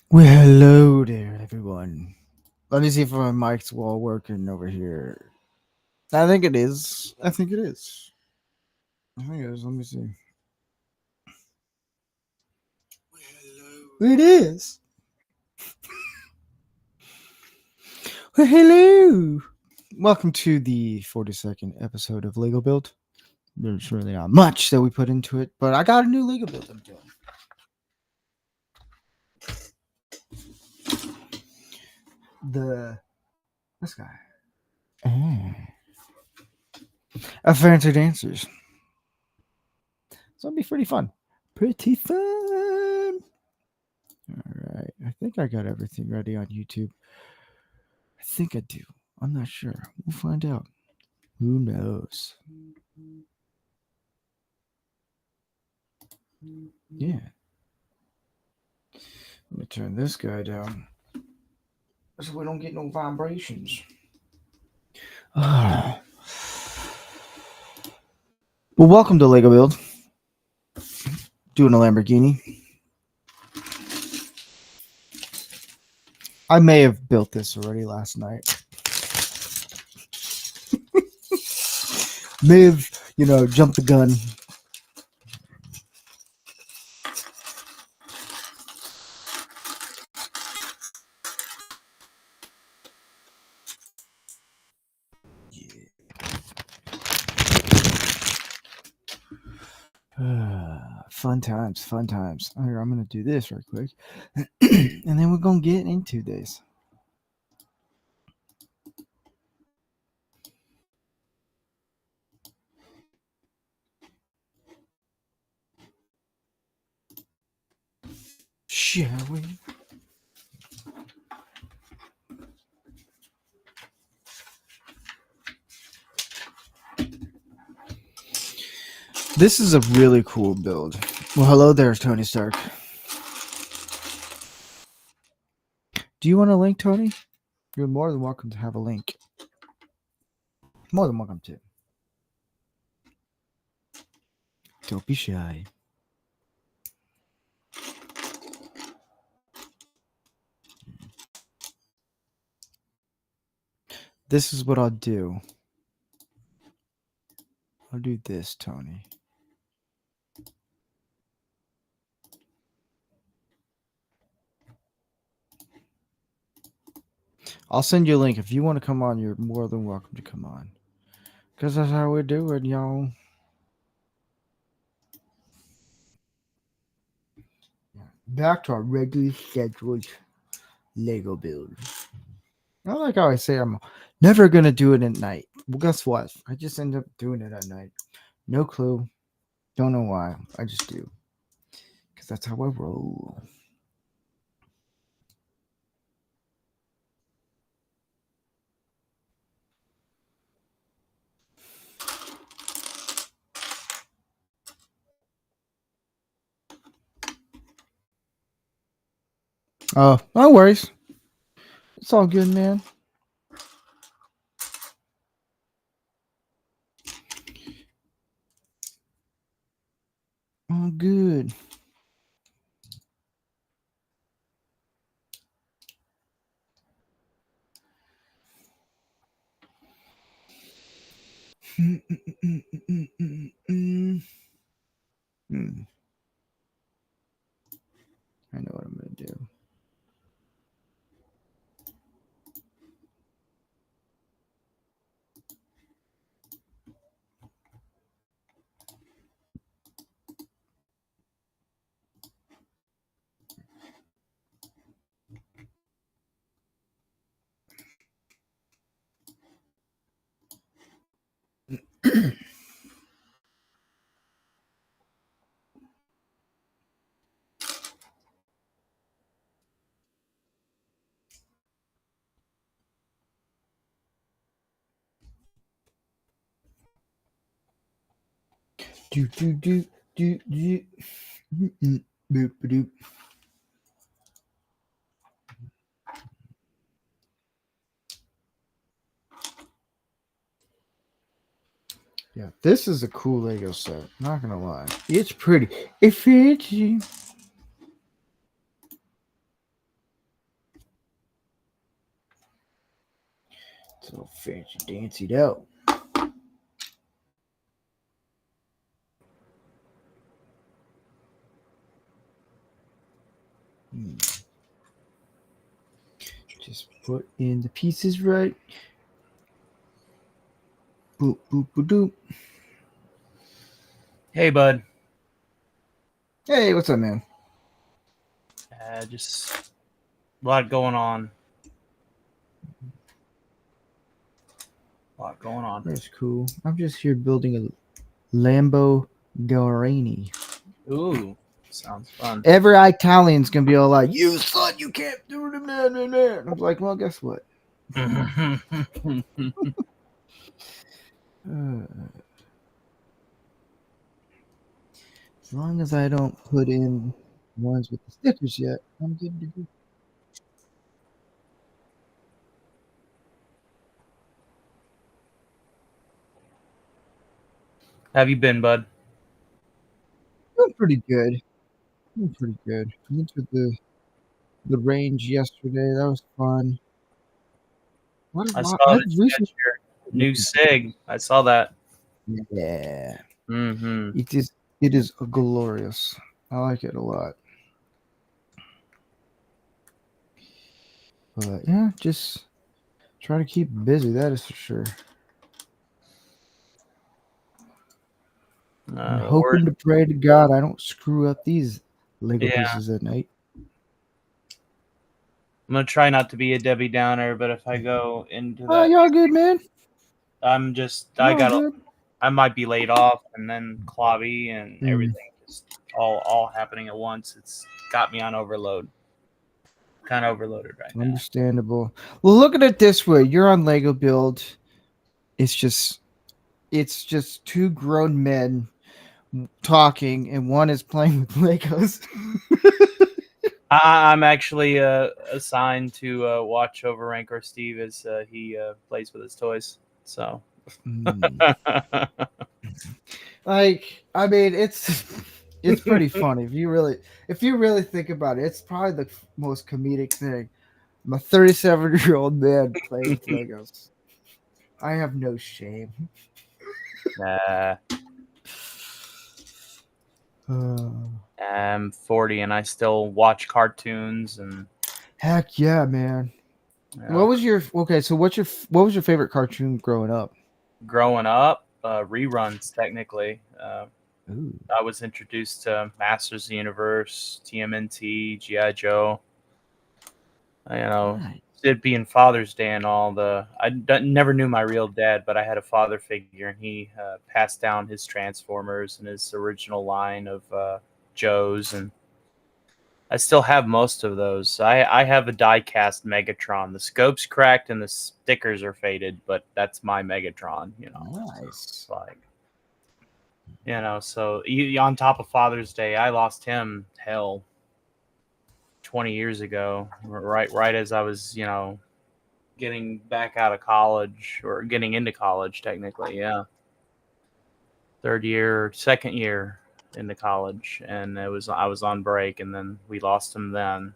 Well, hello there, everyone. Let me see if my mic's well working over here. I think it is. I think it is. I think it is. Let me see. It is. Well, hello. Welcome to the 42nd episode of Lego Build. There's really not much that we put into it, but I got a new Lego build I'm doing. This guy. A Fancy Dancers. So it'll be pretty fun. Pretty fun. All right. I think I got everything ready on YouTube. I think I do. I'm not sure. We'll find out. Who knows? Yeah. Let me turn this guy down so we don't get no vibrations. Well, welcome to Lego Build. Doing a Lamborghini. I may have built this already last night. May have, jumped the gun. Fun times, fun times. Here, I'm going to do this right quick. And then we're going to get into this. Shall we? This is a really cool build. Well, hello there, Tony Stark. Do you want a link, Tony? You're more than welcome to have a link. More than welcome to. Don't be shy. This is what I'll do. I'll do this, Tony. I'll send you a link. If you want to come on, you're more than welcome to come on. Because that's how we do it, y'all. Back to our regularly scheduled Lego build. I like how I say I'm never going to do it at night. Well, guess what? I just end up doing it at night. No clue. Don't know why. I just do. Because that's how I roll. Oh, no worries. It's all good, man. All good. I know what I'm going to do. Boop, doop. Yeah, this is a cool Lego set. Not gonna lie, it's pretty. It's fancy. It's all fancy danced out. Just put in the pieces right. Boop, boop, boop, doop. Hey, bud. Hey, what's up, man? Just a lot going on. That's cool. I'm just here building a Lamborghini. Ooh, sounds fun. Every Italian's gonna be all like, "You son, you can't do it, man." I'm like, well, guess what? As long as I don't put in ones with the stickers yet, I'm good to go. Have you been, bud? Doing pretty good. Went to the range yesterday. That was fun. I saw that I've you got recently. your new SIG. I saw that. Yeah, Mm-hmm. it is. It is glorious. I like it a lot. But yeah, just try to keep busy. That is for sure. And hoping to pray to God I don't screw up these Lego pieces at night. I'm gonna try not to be a Debbie Downer, but if I go into that, Y'all good, man. I might be laid off, and then Clobby and everything just all happening at once. It's got me on overload. Kind of overloaded right now. Understandable. Well, look at it this way: you're on Lego Build. It's just two grown men talking, and one is playing with Legos. I'm actually assigned to watch over rancorsteve as he plays with his toys. So, like, I mean, it's pretty funny if you really think about it. It's probably the most comedic thing. I'm a 37-year-old man playing with Legos. I have no shame. I'm 40 and I still watch cartoons and. Heck yeah, man. Yeah. What was your So what was your favorite cartoon growing up? Reruns technically. I was introduced to Masters of the Universe, TMNT, GI Joe. It being Father's Day and all I never knew my real dad, but I had a father figure, and he passed down his Transformers and his original line of Joes, and I still have most of those. I have a die-cast Megatron. The scope's cracked and the stickers are faded, but that's my Megatron. Nice. So on top of Father's Day, I lost him 20 years ago, right as I was, getting back out of college, or getting into college technically. Yeah. Second year into college, and I was on break, and then we lost him then.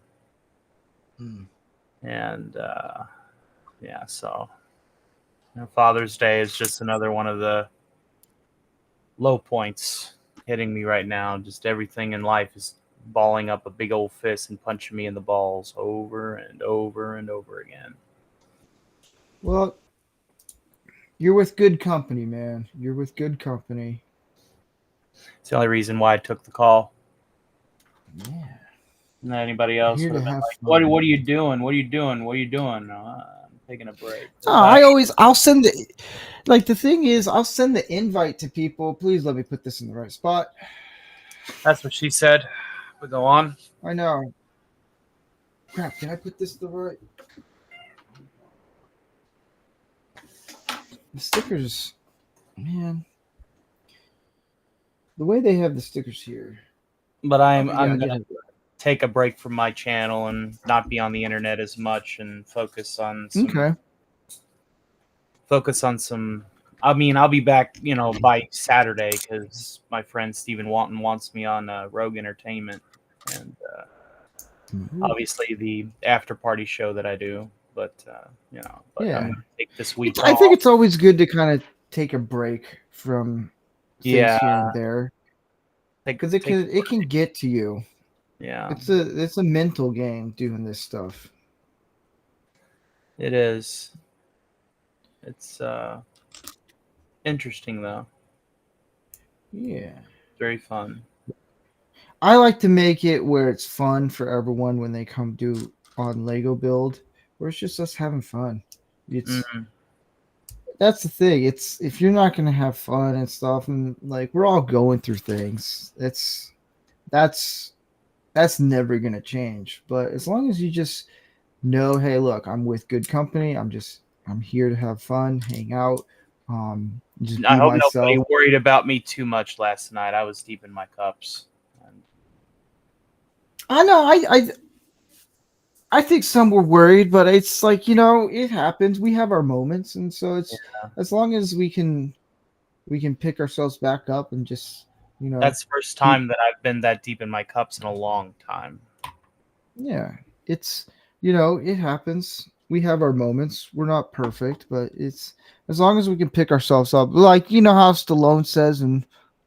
And so Father's Day is just another one of the low points hitting me right now. Just everything in life is balling up a big old fist and punching me in the balls over and over and over again. Well, you're with good company, man. You're with good company. It's the only reason why I took the call. Yeah. Not anybody else would have been like, what are you doing? What are you doing? I'm taking a break. I'll send the thing is, I'll send the invite to people. Please let me put this in the right spot. That's what she said. But go on. I know. Crap, can I put this the right? The stickers, man. The way they have the stickers here. But I'm gonna take a break from my channel and not be on the internet as much and focus on some. I'll be back, by Saturday, because my friend Stephen Wanton wants me on Rogue Entertainment, and obviously the after party show that I do. but but I'm Yeah. gonna take this week I think off. it's always good to kind of take a break from things Yeah, here and there because take it can get to you. yeah, It's a mental game doing this stuff. it is. It's interesting though. Yeah. Very fun. I like to make it where it's fun for everyone when they come do on Lego build, where it's just us having fun. It's Mhm. That's the thing. It's if you're not gonna have fun and stuff, and like we're all going through things. That's that's never gonna change. But as long as you just know, hey, look, I'm with good company. I'm here to have fun, hang out, just I be hope nobody myself. worried about me too much last night. I was deep in my cups. And I know. I think some were worried, but it's like it happens. We have our moments, and so it's as long as we can pick ourselves back up and just that's the first keep time that I've been that deep in my cups in a long time. yeah. It's it happens. We have our moments. We're not perfect, but it's as long as we can pick ourselves up. Like how Stallone says in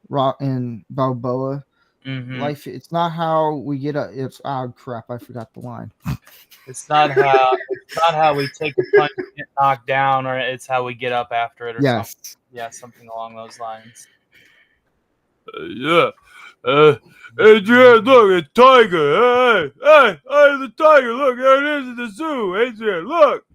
Rock and Balboa, Hmm. life. It's not how we get a. It's crap. I forgot the line. It's not how we take a punch and get knocked down, or it's how we get up after it, or something. Yes. Yeah, something along those lines. Yeah. Uh, Adrian, look, a tiger. Hey, the tiger. Look, there it is at the zoo. Adrian, look.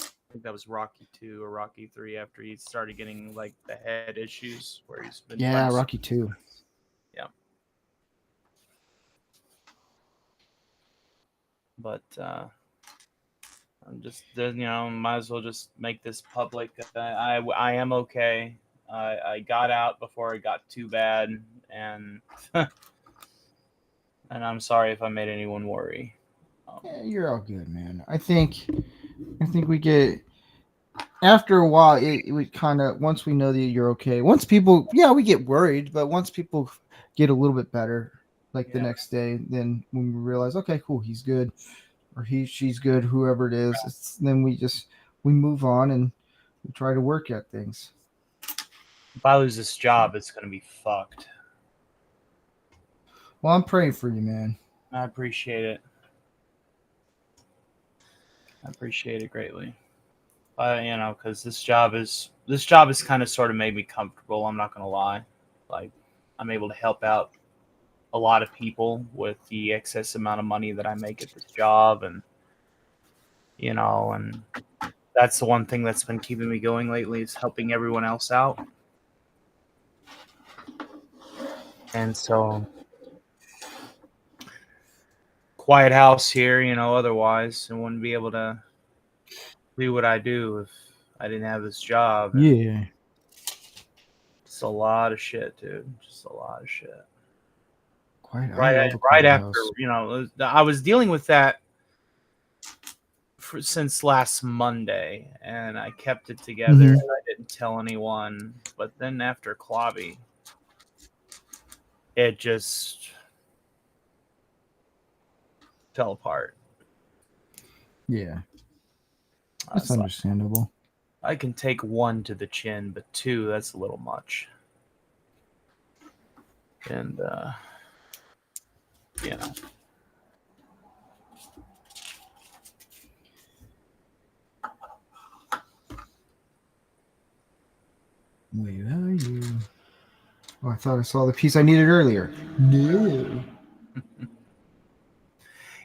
I think that was Rocky 2 or Rocky 3 after he started getting like the head issues where he's been trying Yeah, to. Rocky 2. Yeah. But I'm just might as well just make this public. I am okay. I got out before it got too bad, and and I'm sorry if I made anyone worry. Yeah, you're all good, man. I think we get after a while it we kind of once we know that you're okay. Once people we get worried, but once people get a little bit better like the Yeah, next day, then when we realize okay, cool, he's good or she's good, whoever it is, then we move on and we try to work at things. if I lose this job, it's gonna be fucked. Well, I'm praying for you, man. I appreciate it. I appreciate it greatly. Because this job is kind of sort of made me comfortable. I'm not gonna lie. Like, I'm able to help out a lot of people with the excess amount of money that I make at this job, and that's the one thing that's been keeping me going lately is helping everyone else out. And so, quiet house here, otherwise I wouldn't be able to do what I do if I didn't have this job. And Yeah. it's a lot of shit, dude. Just a lot of shit. Quiet. I Right, love a right quiet after, house. I was dealing with that since last Monday, and I kept it together. Mm-hmm. And I didn't tell anyone. But then after Klobby, it just fell apart. Yeah, I that's was like, understandable. I can take one to the chin, but two, that's a little much. And you know, Where are you? Oh, I thought I saw the piece I needed earlier. No.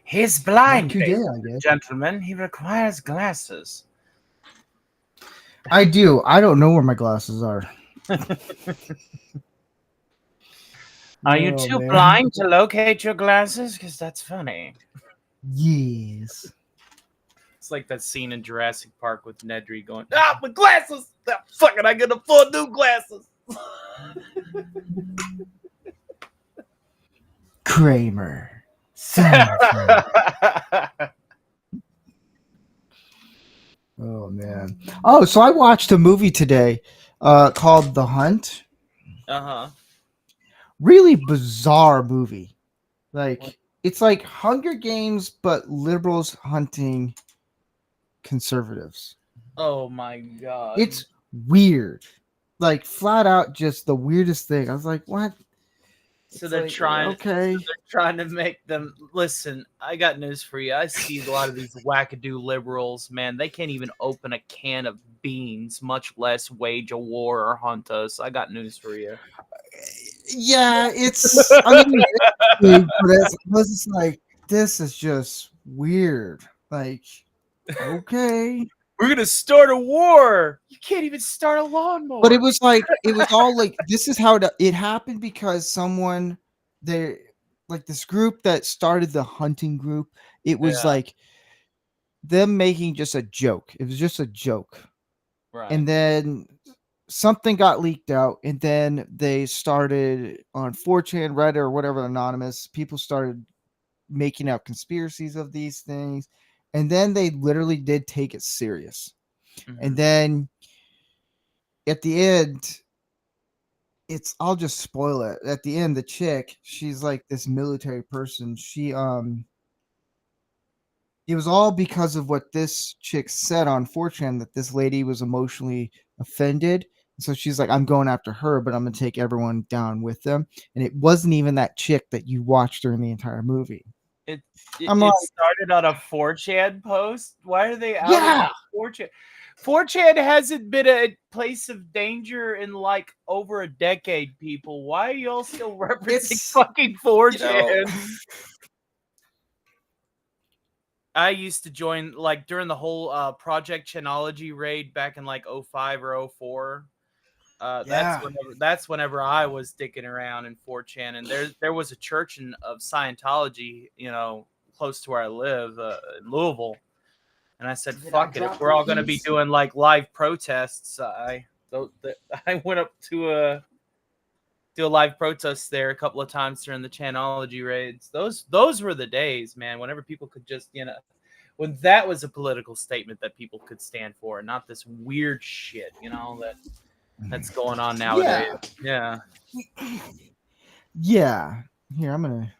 he's Not blind, today, ladies I and guess. gentlemen. He requires glasses. I do. I don't know where my glasses are. Are you Oh too man. blind to locate your glasses? Because that's funny. Yes. It's like that scene in Jurassic Park with Nedry going, my glasses! Ah, fuck it, I can afford new glasses! Kramer. Seinfeld. Oh man. Oh, so I watched a movie today called The Hunt. Uh-huh. Really bizarre movie. Like it's like Hunger Games, but liberals hunting conservatives. Oh my god. It's weird. Like flat out just the weirdest thing. I was like, what? So It's they're like trying. okay. They're trying to make them listen. I got news for you. I see a lot of these wackadoo liberals. Man, they can't even open a can of beans, much less wage a war or hunt us. I got news for you. Yeah, it's I mean it's big, but it's, I was just like, this is just weird. Like, okay. We're gonna start a war. You can't even start a lawnmower. But it was like it was all like this is how it happened because someone they like this group that started the hunting group, it was Yeah. like them making just a joke. It was just a joke. Right. And then something got leaked out, and then they started on 4chan, Reddit, or whatever, anonymous. People started making out conspiracies of these things, and then they literally did take it serious. And then at the end, I'll just spoil it. At the end, the chick, she's like this military person. It was all because of what this chick said on 4chan that this lady was emotionally offended. So she's like, I'm going after her, but I'm going to take everyone down with them. And it wasn't even that chick that you watched during the entire movie. It I'm like, started on a 4chan post. Why are they out yeah, 4chan? 4chan hasn't been a place of danger in like over a decade, people. Why are y'all still referencing it's fucking 4chan? you know, I used to join like during the whole Project Chanology raid back in like 05 or 04. yeah, That's whenever I was dicking around in 4chan, and there was a church of Scientology, close to where I live, in Louisville, and I said, "Fuck it, if we're all going to be doing like live protests, I went up to do a live protest there a couple of times during the Chanology raids. Those were the days, man. Whenever people could just when that was a political statement that people could stand for, and not this weird shit, that's going on nowadays. Yeah. Yeah. Here, I'm gonna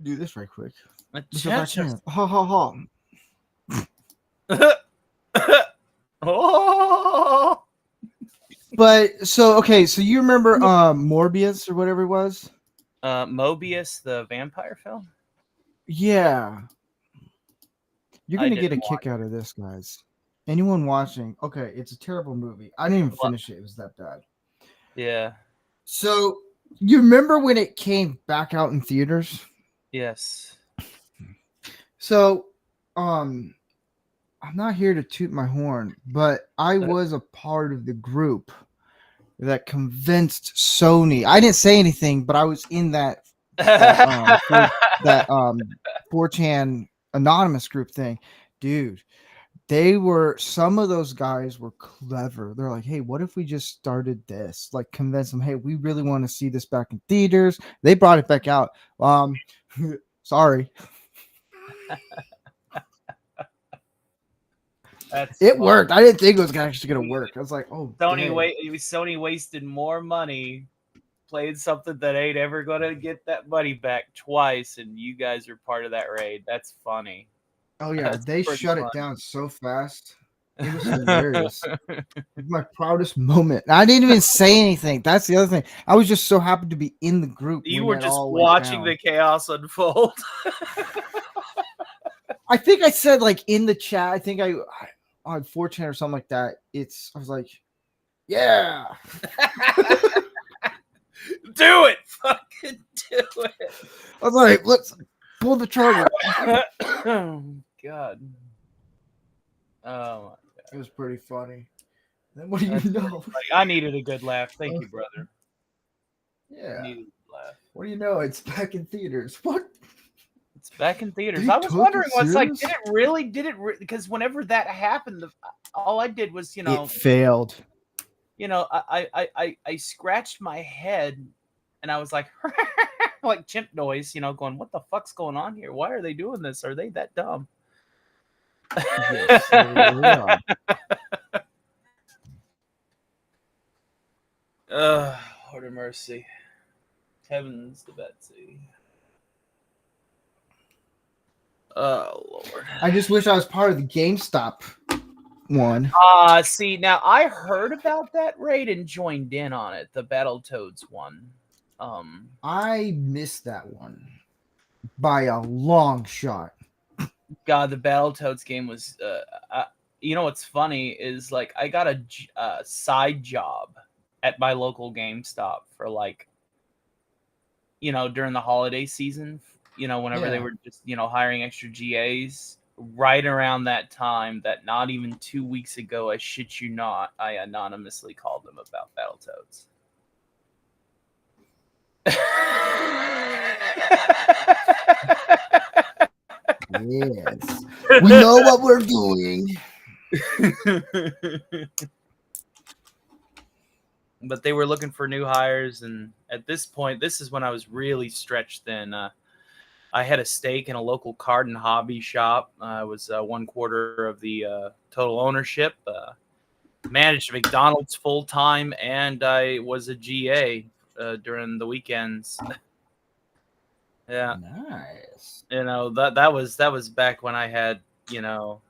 do this right quick. Let's go back here. Ha ha ha. Oh. But so you remember Morbius or whatever it was? Mobius, the vampire film? Yeah. You're I gonna get a didn't kick out of this, guys. Anyone watching? Okay, it's a terrible movie. I didn't even finish it. It was that bad. Yeah. So you remember when it came back out in theaters? Yes. So, I'm not here to toot my horn, but I was a part of the group that convinced Sony. I didn't say anything, but I was in that 4chan anonymous group thing, dude. Some of those guys were clever. They're like, hey, what if we just started this? Like, convince them, hey, we really want to see this back in theaters. They brought it back out. Sorry. It worked. I didn't think it was actually going to work. I was like, oh, Sony wasted more money playing something that ain't ever going to get that money back twice, and you guys are part of that raid. That's funny. Oh, yeah. They shut it down so fast. It was hilarious. It was my proudest moment. I didn't even say anything. That's the other thing. I was just so happy to be in the group. You were just watching the chaos unfold. I think I said, like, in the chat, I think I on 4chan or something like that. I was like, yeah. Do it. Fucking do it. I was like, let's pull the trigger. Oh, God. Oh, my God. It was pretty funny. Then what do you know? I needed a good laugh. Thank you, brother. Yeah. Needed a laugh. What do you know? It's back in theaters. What? It's back in theaters. I was wondering what's like, did it really? Because whenever that happened, all I did was, it failed. I scratched my head and I was like, like chimp noise, going, what the fuck's going on here? Why are they doing this? Are they that dumb? Yes, they really are. Lord of mercy. Heavens to Betsy. Oh, Lord. I just wish I was part of the GameStop one. See, now I heard about that raid and joined in on it, the Battletoads one. I missed that one by a long shot. God, the Battletoads game was, you know what's funny is, like, I got a side job at my local GameStop for, like, you know, during the holiday season, you know, whenever they were just, you know, hiring extra GAs, right around that time, that not even 2 weeks ago, I shit you not, I anonymously called them about Battletoads. Yes. We know what we're doing. But they were looking for new hires, and at this point, this is when I was really stretched thin. I had a stake in a local card and hobby shop. I was 1/4 of the total ownership. Managed McDonald's full time, and I was a GA during the weekends. Yeah, Nice. you know, that was back when I had, you know,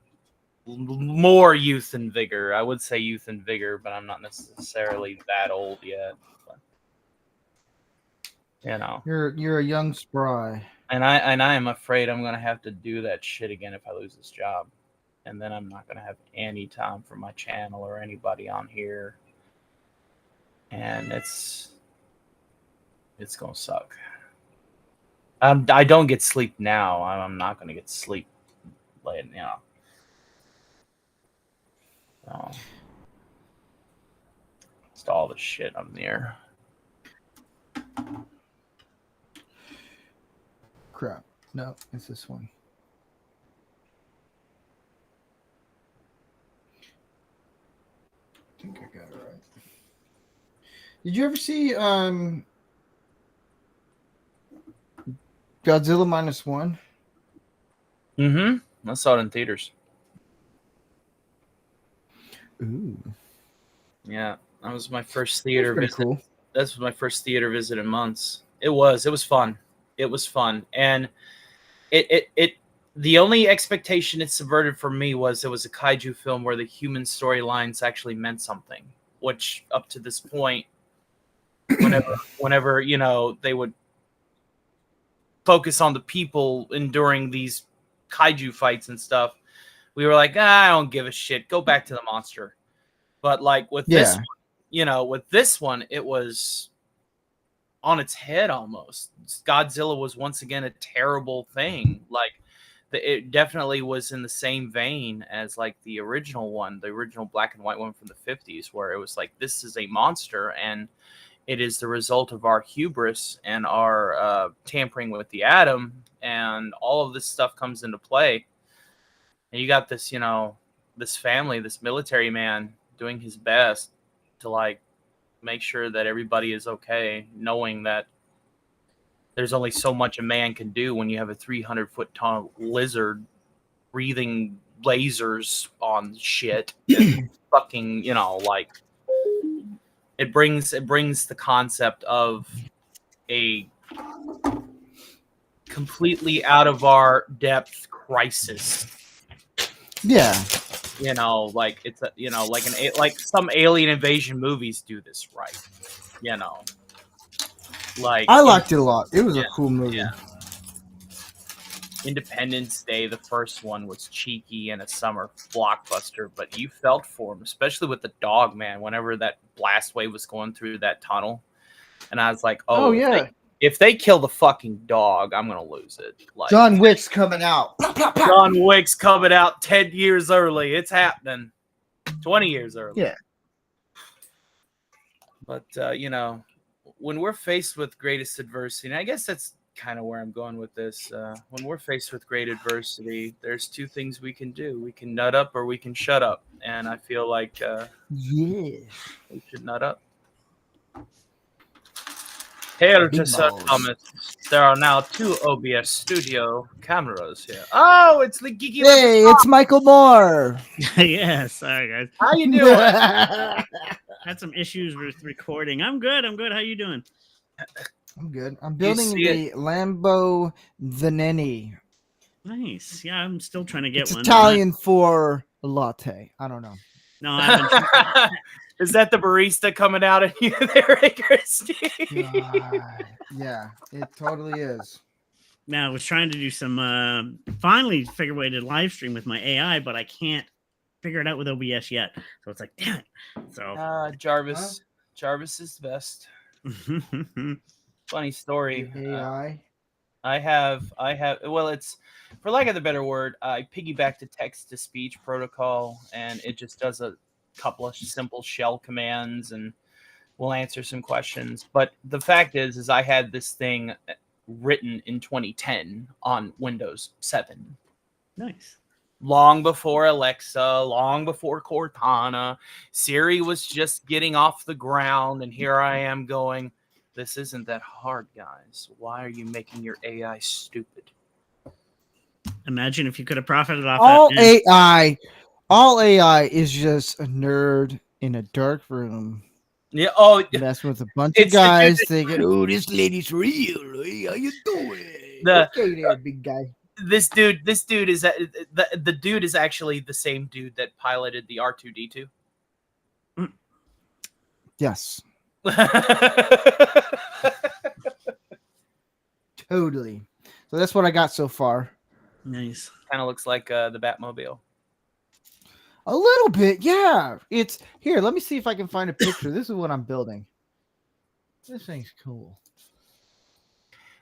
more youth and vigor. I would say youth and vigor, but I'm not necessarily that old yet. But, you know, You're a young spry. and I am afraid I'm gonna have to do that shit again if I lose this job, and then I'm not gonna have any time for my channel or anybody on here, and it's gonna suck. I don't get sleep now. I'm not gonna get sleep late, you know. So, just all the shit I'm near. Crap. No, it's this one. I think I got it right. Did you ever see Godzilla -1? I saw it in theaters. Ooh. Yeah, that was my first theater Pretty visit. cool. That was my first theater visit in months. It was fun. It was fun. And it the only expectation it subverted for me was it was a kaiju film where the human storylines actually meant something, which up to this point, whenever, you know, they would focus on the people enduring these kaiju fights and stuff, we were like, I don't give a shit. Go back to the monster. But like with this one, you know, with this one, it was on its head almost. Godzilla was once again a terrible thing. Like it definitely was in the same vein as like the original one, the original black and white one from the 50s, where it was like, this is a monster and it is the result of our hubris and our tampering with the atom, and all of this stuff comes into play. And you got this, you know, this family, this military man doing his best to like make sure that everybody is okay, knowing that there's only so much a man can do when you have a 300-foot tall lizard breathing lasers on shit. Fucking, you know, like it brings the concept of a completely out of our depth crisis. Yeah. You know, like it's a, you know, like some alien invasion movies do this right. You know, like I liked it a lot. It was a cool movie. Yeah. Independence Day, the first one, was cheeky and a summer blockbuster, but you felt for him, especially with the dog, man. Whenever that blast wave was going through that tunnel, and I was like, "Oh yeah, if they kill the fucking dog, I'm gonna lose it." Like John Wick's coming out. John Wick's coming out 10 years early. It's happening. 20 years early. Yeah. But you know, when we're faced with greatest adversity, and I guess that's kind of where I'm going with this. When we're faced with great adversity, there's two things we can do. We can nut up or we can shut up. And I feel like we should nut up. Hail to Sir Thomas. There are now 2 OBS studio cameras here. Oh, it's the geeky. Hey, it's Michael Moore. Yeah, sorry guys. How you doing? Had some issues with recording. I'm good. How you doing? I'm good. I'm You building see the Lambo Veneno. Nice. Yeah, I'm still trying to get It's one. Italian for latte. I don't know. No, I haven't. Is that the barista coming out at you there, Christy? God. Yeah, it totally is. Now I was trying to do some. Finally, figure a way to live stream with my AI, but I can't figure it out with OBS yet. So it's like, damn it. So Jarvis. Jarvis is the best. Funny story. AI. I have. Well, it's for lack of a better word. I piggybacked a text to speech protocol, and it just does a couple of simple shell commands, and will answer some questions. But the fact is I had this thing written in 2010 on Windows 7. nice. Long before Alexa, long before Cortana. Siri was just getting off the ground, and here I am going, this isn't that hard, guys. Why are you making your AI stupid? Imagine if you could have profited off All that. all AI is just a nerd in a dark room Yeah. Oh, messing with a bunch It's of the dude guys that- thinking, "Oh, this lady's real. Hey, how you doing? The- Okay, there, big guy." this dude is the dude is actually the same dude that piloted the R2D2. Yes, totally. So that's what I got so far. Nice. Kind of looks like the Batmobile. A little bit, yeah. It's here. Let me see if I can find a picture. This is what I'm building. This thing's cool.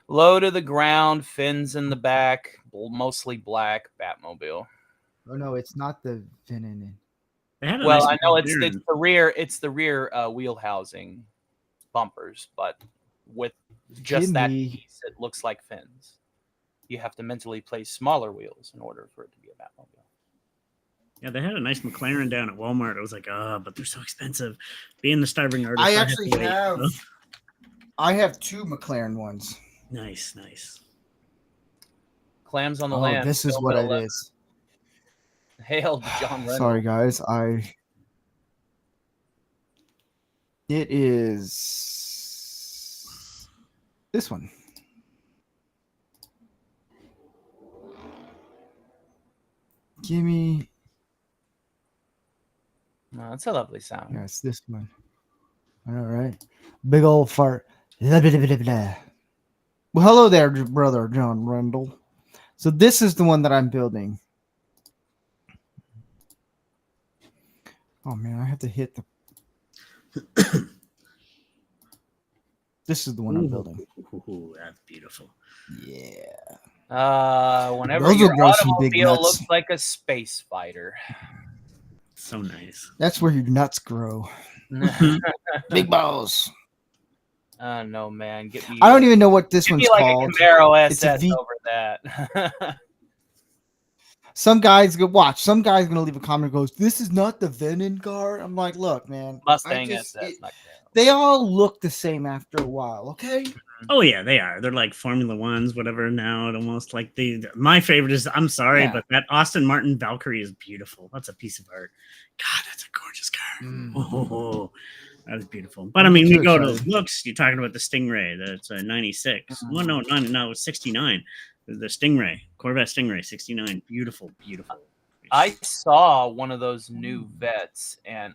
Low to the ground, fins in the back, mostly black Batmobile. Oh no, it's not the Veneno. They had a Well, nice I know little it's the rear wheel housing bumpers, but with just that Gimme. piece, it looks like fins. You have to mentally place smaller wheels in order for it to be a Batmobile. Yeah, they had a nice McLaren down at Walmart. I was like, but they're so expensive. Being the starving artist, I have actually to wait, have. so- I have 2 McLaren ones. Nice, nice. Clams on the Oh, land. this is Bill what it Miller. is. Hail John Reynolds. Sorry, guys. It is this one. Gimme. No, it's a lovely sound. Yeah, it's this one. All right. Big old fart. Blah, blah, blah, blah, blah. Well, hello there, brother John Rendell. So this is the one that I'm building. Oh man, I have to hit the. This is the one I'm building. Ooh, that's beautiful. Yeah. Whenever Those your will grow some big automobile nuts. looks like a space fighter. So nice. That's where your nuts grow. Big balls. Oh no, man! Get me. I don't even know what this give one's me like called. a Camaro It's a SS V- over that. Some guy's gonna watch. Some guy's gonna leave a comment and goes, "This is not the Venom car." I'm like, look, man. Mustang SS. Not Camaro. They all look the same after a while, okay? Oh yeah, they are. They're like Formula Ones, whatever. Now, it almost like my favorite is. I'm sorry, Yeah. but that Austin Martin Valkyrie is beautiful. That's a piece of art. God, that's a gorgeous car. Oh, that is beautiful. But I mean, we go to looks. You're talking about the Stingray. That's a 96. Well, no, it's 69. The Stingray, Corvette Stingray, 69. Beautiful, beautiful. I saw one of those new Vets, and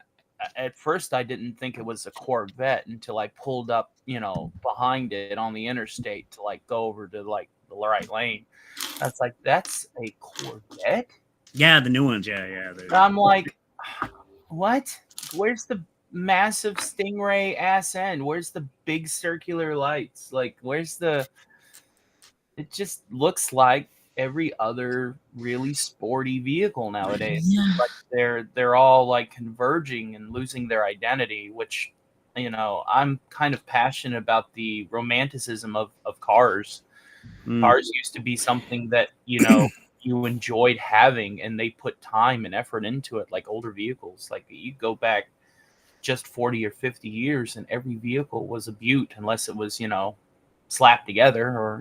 at first I didn't think it was a Corvette until I pulled up, behind it on the interstate to like go over to like the right lane. I was like, that's a Corvette? Yeah, the new ones. Yeah. I'm like, what? Where's the massive Stingray ass end? Where's the big circular lights? Like, where's the? It just looks like every other really sporty vehicle nowadays. Yeah. Like they're all like converging and losing their identity, which I'm kind of passionate about the romanticism of cars. Cars used to be something that you enjoyed having, and they put time and effort into it, like older vehicles. Like you go back just 40 or 50 years and every vehicle was a beaut unless it was slapped together or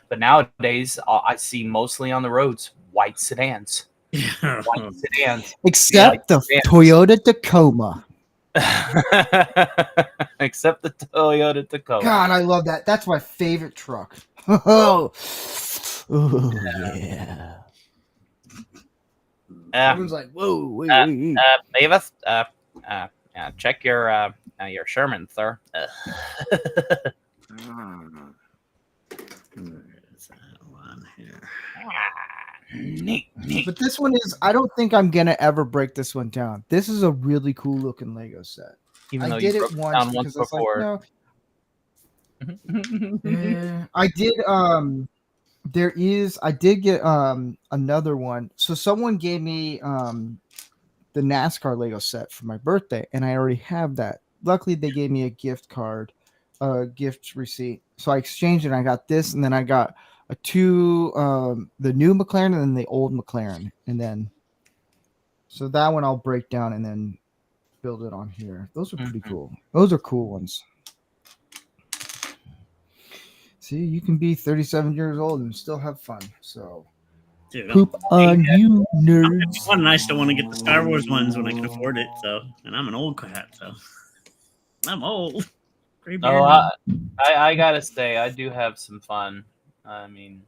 but nowadays I see mostly on the roads white sedans. Yeah. White sedans. Except the sedans. Toyota Tacoma. Except the Toyota Tacoma. God, I love that. That's my favorite truck. Oh, yeah. Everyone's like, whoa, wait. Davis, check your Sherman, sir. Where's that one here? Neat. But this one is, I don't think I'm going to ever break this one down. This is a really cool looking Lego set. Even I though did you it broke down once because once I was like, before. no. I did, I did get another one. So someone gave me the NASCAR Lego set for my birthday, and I already have that. Luckily, they gave me a gift card, a gift receipt. So I exchanged it. And I got this, and then I got the new McLaren and then the old McLaren, and then so that one I'll break down and then build it on here. Those are pretty cool. Those are cool ones. See, you can be 37 years old and still have fun. So Dude, poop on you, I'm nerds. 51 and I still want to get the Star Wars ones when I can afford it. So, and I'm an old cat, so I'm old. Gray beard. Oh, I gotta say, I do have some fun. I mean,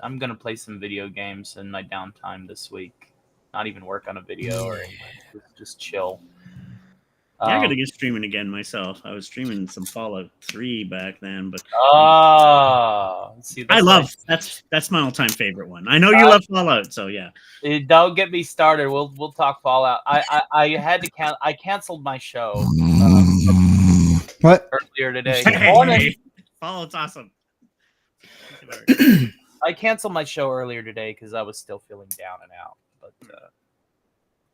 I'm gonna play some video games in my downtime this week. Not even work on a video or anything. Just chill. Yeah, I gotta get streaming again myself. I was streaming some Fallout 3 back then, but see, I love that's my all-time favorite one. I know you love Fallout, so yeah. Don't get me started. We'll talk Fallout. I had to I canceled my show What? earlier today. Hey, Fallout's awesome. I canceled my show earlier today because I was still feeling down and out. But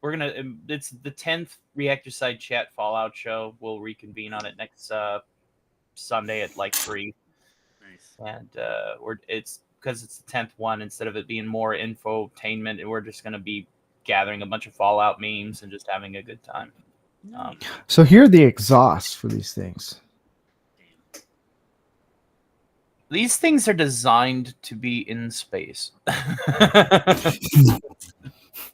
we're gonna. It's the 10th Reactor Side Chat Fallout show. We'll reconvene on it next Sunday at like 3. Nice. And it's because it's the 10th one. Instead of it being more infotainment, we're just gonna be gathering a bunch of Fallout memes and just having a good time. So here are the exhausts for these things. These things are designed to be in space.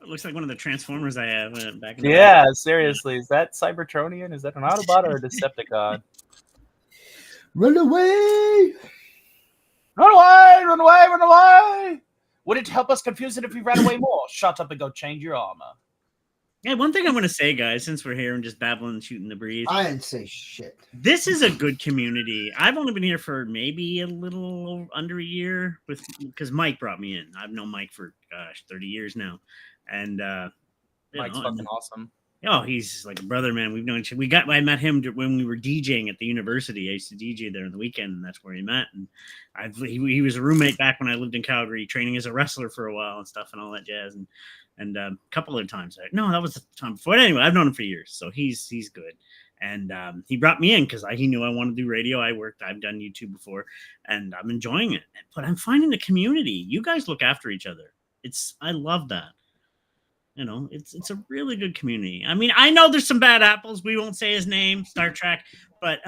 It looks like one of the Transformers I have back in the Yeah, seriously. Is that Cybertronian? Is that an Autobot or a Decepticon? Run away! Run away! Run away! Run away! Would it help us confuse it if we ran away more? Shut up and go change your armor. Yeah, one thing I'm going to say, guys, since we're here and just babbling and shooting the breeze. I didn't say shit. This is a good community. I've only been here for maybe a little under a year because Mike brought me in. I've known Mike for, 30 years now. And Mike's fucking awesome. Oh, he's like a brother, man. We've known each other. I met him when we were DJing at the university. I used to DJ there on the weekend, and that's where we met. And he was a roommate back when I lived in Calgary, training as a wrestler for a while and stuff and all that jazz. And a couple of times. No, that was the time before. But anyway, I've known him for years, so he's good. And he brought me in because he knew I wanted to do radio. I've done YouTube before, and I'm enjoying it. But I'm finding the community. You guys look after each other. I love that. You know, it's a really good community. I mean, I know there's some bad apples. We won't say his name, Star Trek, but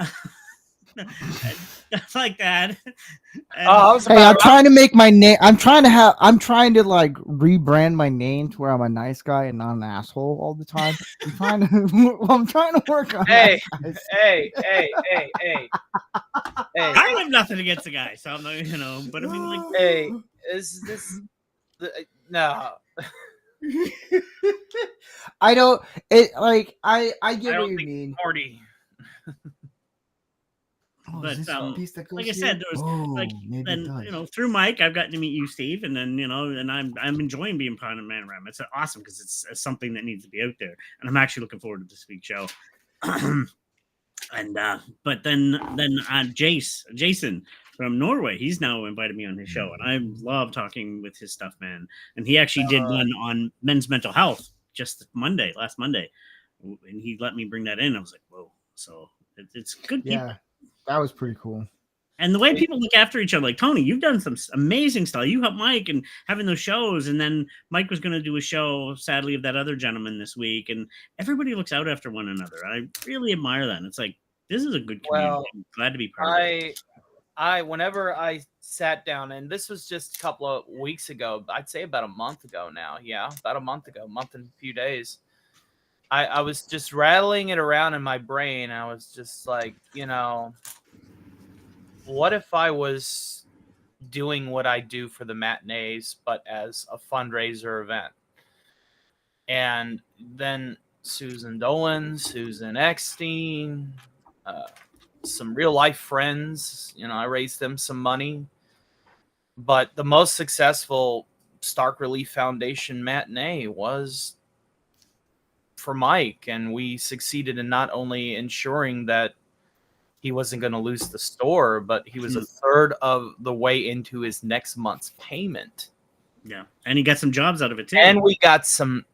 like that. And, I'm trying to make my name. I'm trying to like rebrand my name to where I'm a nice guy and not an asshole all the time. I'm trying to work on Hey. I have nothing against the guy, so I'm not, but I mean, like, hey, no. I don't. I get what you mean. Morty. But like I said, there was through Mike, I've gotten to meet you, Steve, and then and I'm enjoying being part of Man Ram. It's awesome because it's something that needs to be out there, and I'm actually looking forward to this week's show. And but then Jason from Norway, he's now invited me on his show, and I love talking with his stuff, man. And he actually did one on men's mental health just last Monday, and he let me bring that in. I was like, whoa! So it's good people. Yeah, that was pretty cool. And the way people look after each other, like Tony, you've done some amazing stuff. You helped Mike and having those shows, and then Mike was going to do a show, sadly, of that other gentleman this week, and everybody looks out after one another. I really admire that. And it's like, this is a good community. Well, I'm glad to be part of it. Whenever I sat down, and this was just a couple of weeks ago, I'd say about a month ago now. Yeah, about a month and a few days. I was just rattling it around in my brain. I was just like, what if I was doing what I do for the matinees, but as a fundraiser event? And then Susan Dolan, Susan Eckstein, some real life friends, I raised them some money. But the most successful Stark Relief Foundation matinee was for Mike, and we succeeded in not only ensuring that he wasn't going to lose the store, but he was a third of the way into his next month's payment. Yeah, and he got some jobs out of it too. And we got some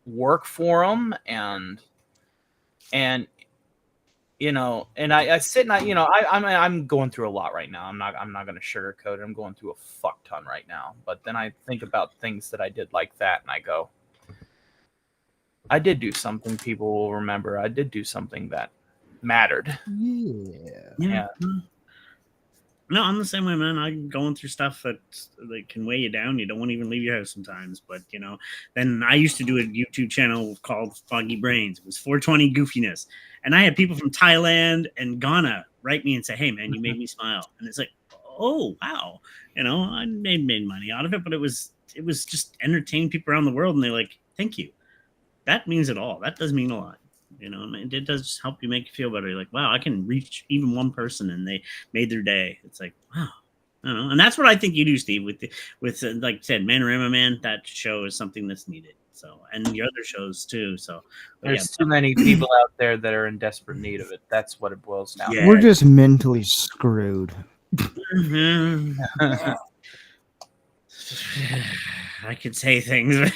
work for him, and and I sit and I'm going through a lot right now. I'm not going to sugarcoat it. I'm going through a fuck ton right now. But then I think about things that I did like that, and I go, I did do something people will remember. I did do something that mattered. Yeah. No, I'm the same way, man. I'm going through stuff that can weigh you down. You don't want to even leave your house sometimes. But, then I used to do a YouTube channel called Foggy Brains. It was 420 goofiness. And I had people from Thailand and Ghana write me and say, hey, man, you made me smile. And it's like, oh, wow. I made money out of it. But it was just entertaining people around the world. And they're like, thank you. That means it all. That does mean a lot. It does just help you make you feel better. You're like, wow, I can reach even one person and they made their day. It's like, wow. I don't know. And that's what I think you do, Steve, with like I said, Manorama Man. That show is something that's needed. So, and your other shows too. So there's too many people out there that are in desperate need of it. That's what it boils down to. We're just mentally screwed. I could say things, but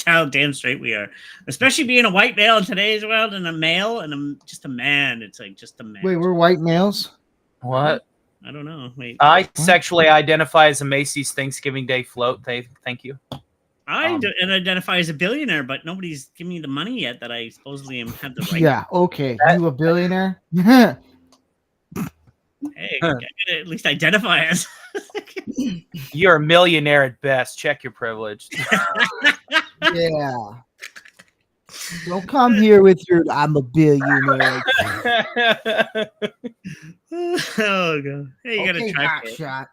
how damn straight we are. Especially being a white male in today's world, and a male, and I'm just a man. It's like just a man. Wait, we're white males? What? I don't know. Wait. I sexually identify as a Macy's Thanksgiving Day float. Thank you. I identify as a billionaire, but nobody's giving me the money yet that I supposedly have the right. Yeah, okay. You a billionaire? Hey, I gotta at least identify as. You're a millionaire at best. Check your privilege. Yeah. Don't come here with your I'm a billionaire. Oh god. Hey, you gotta try hot shot.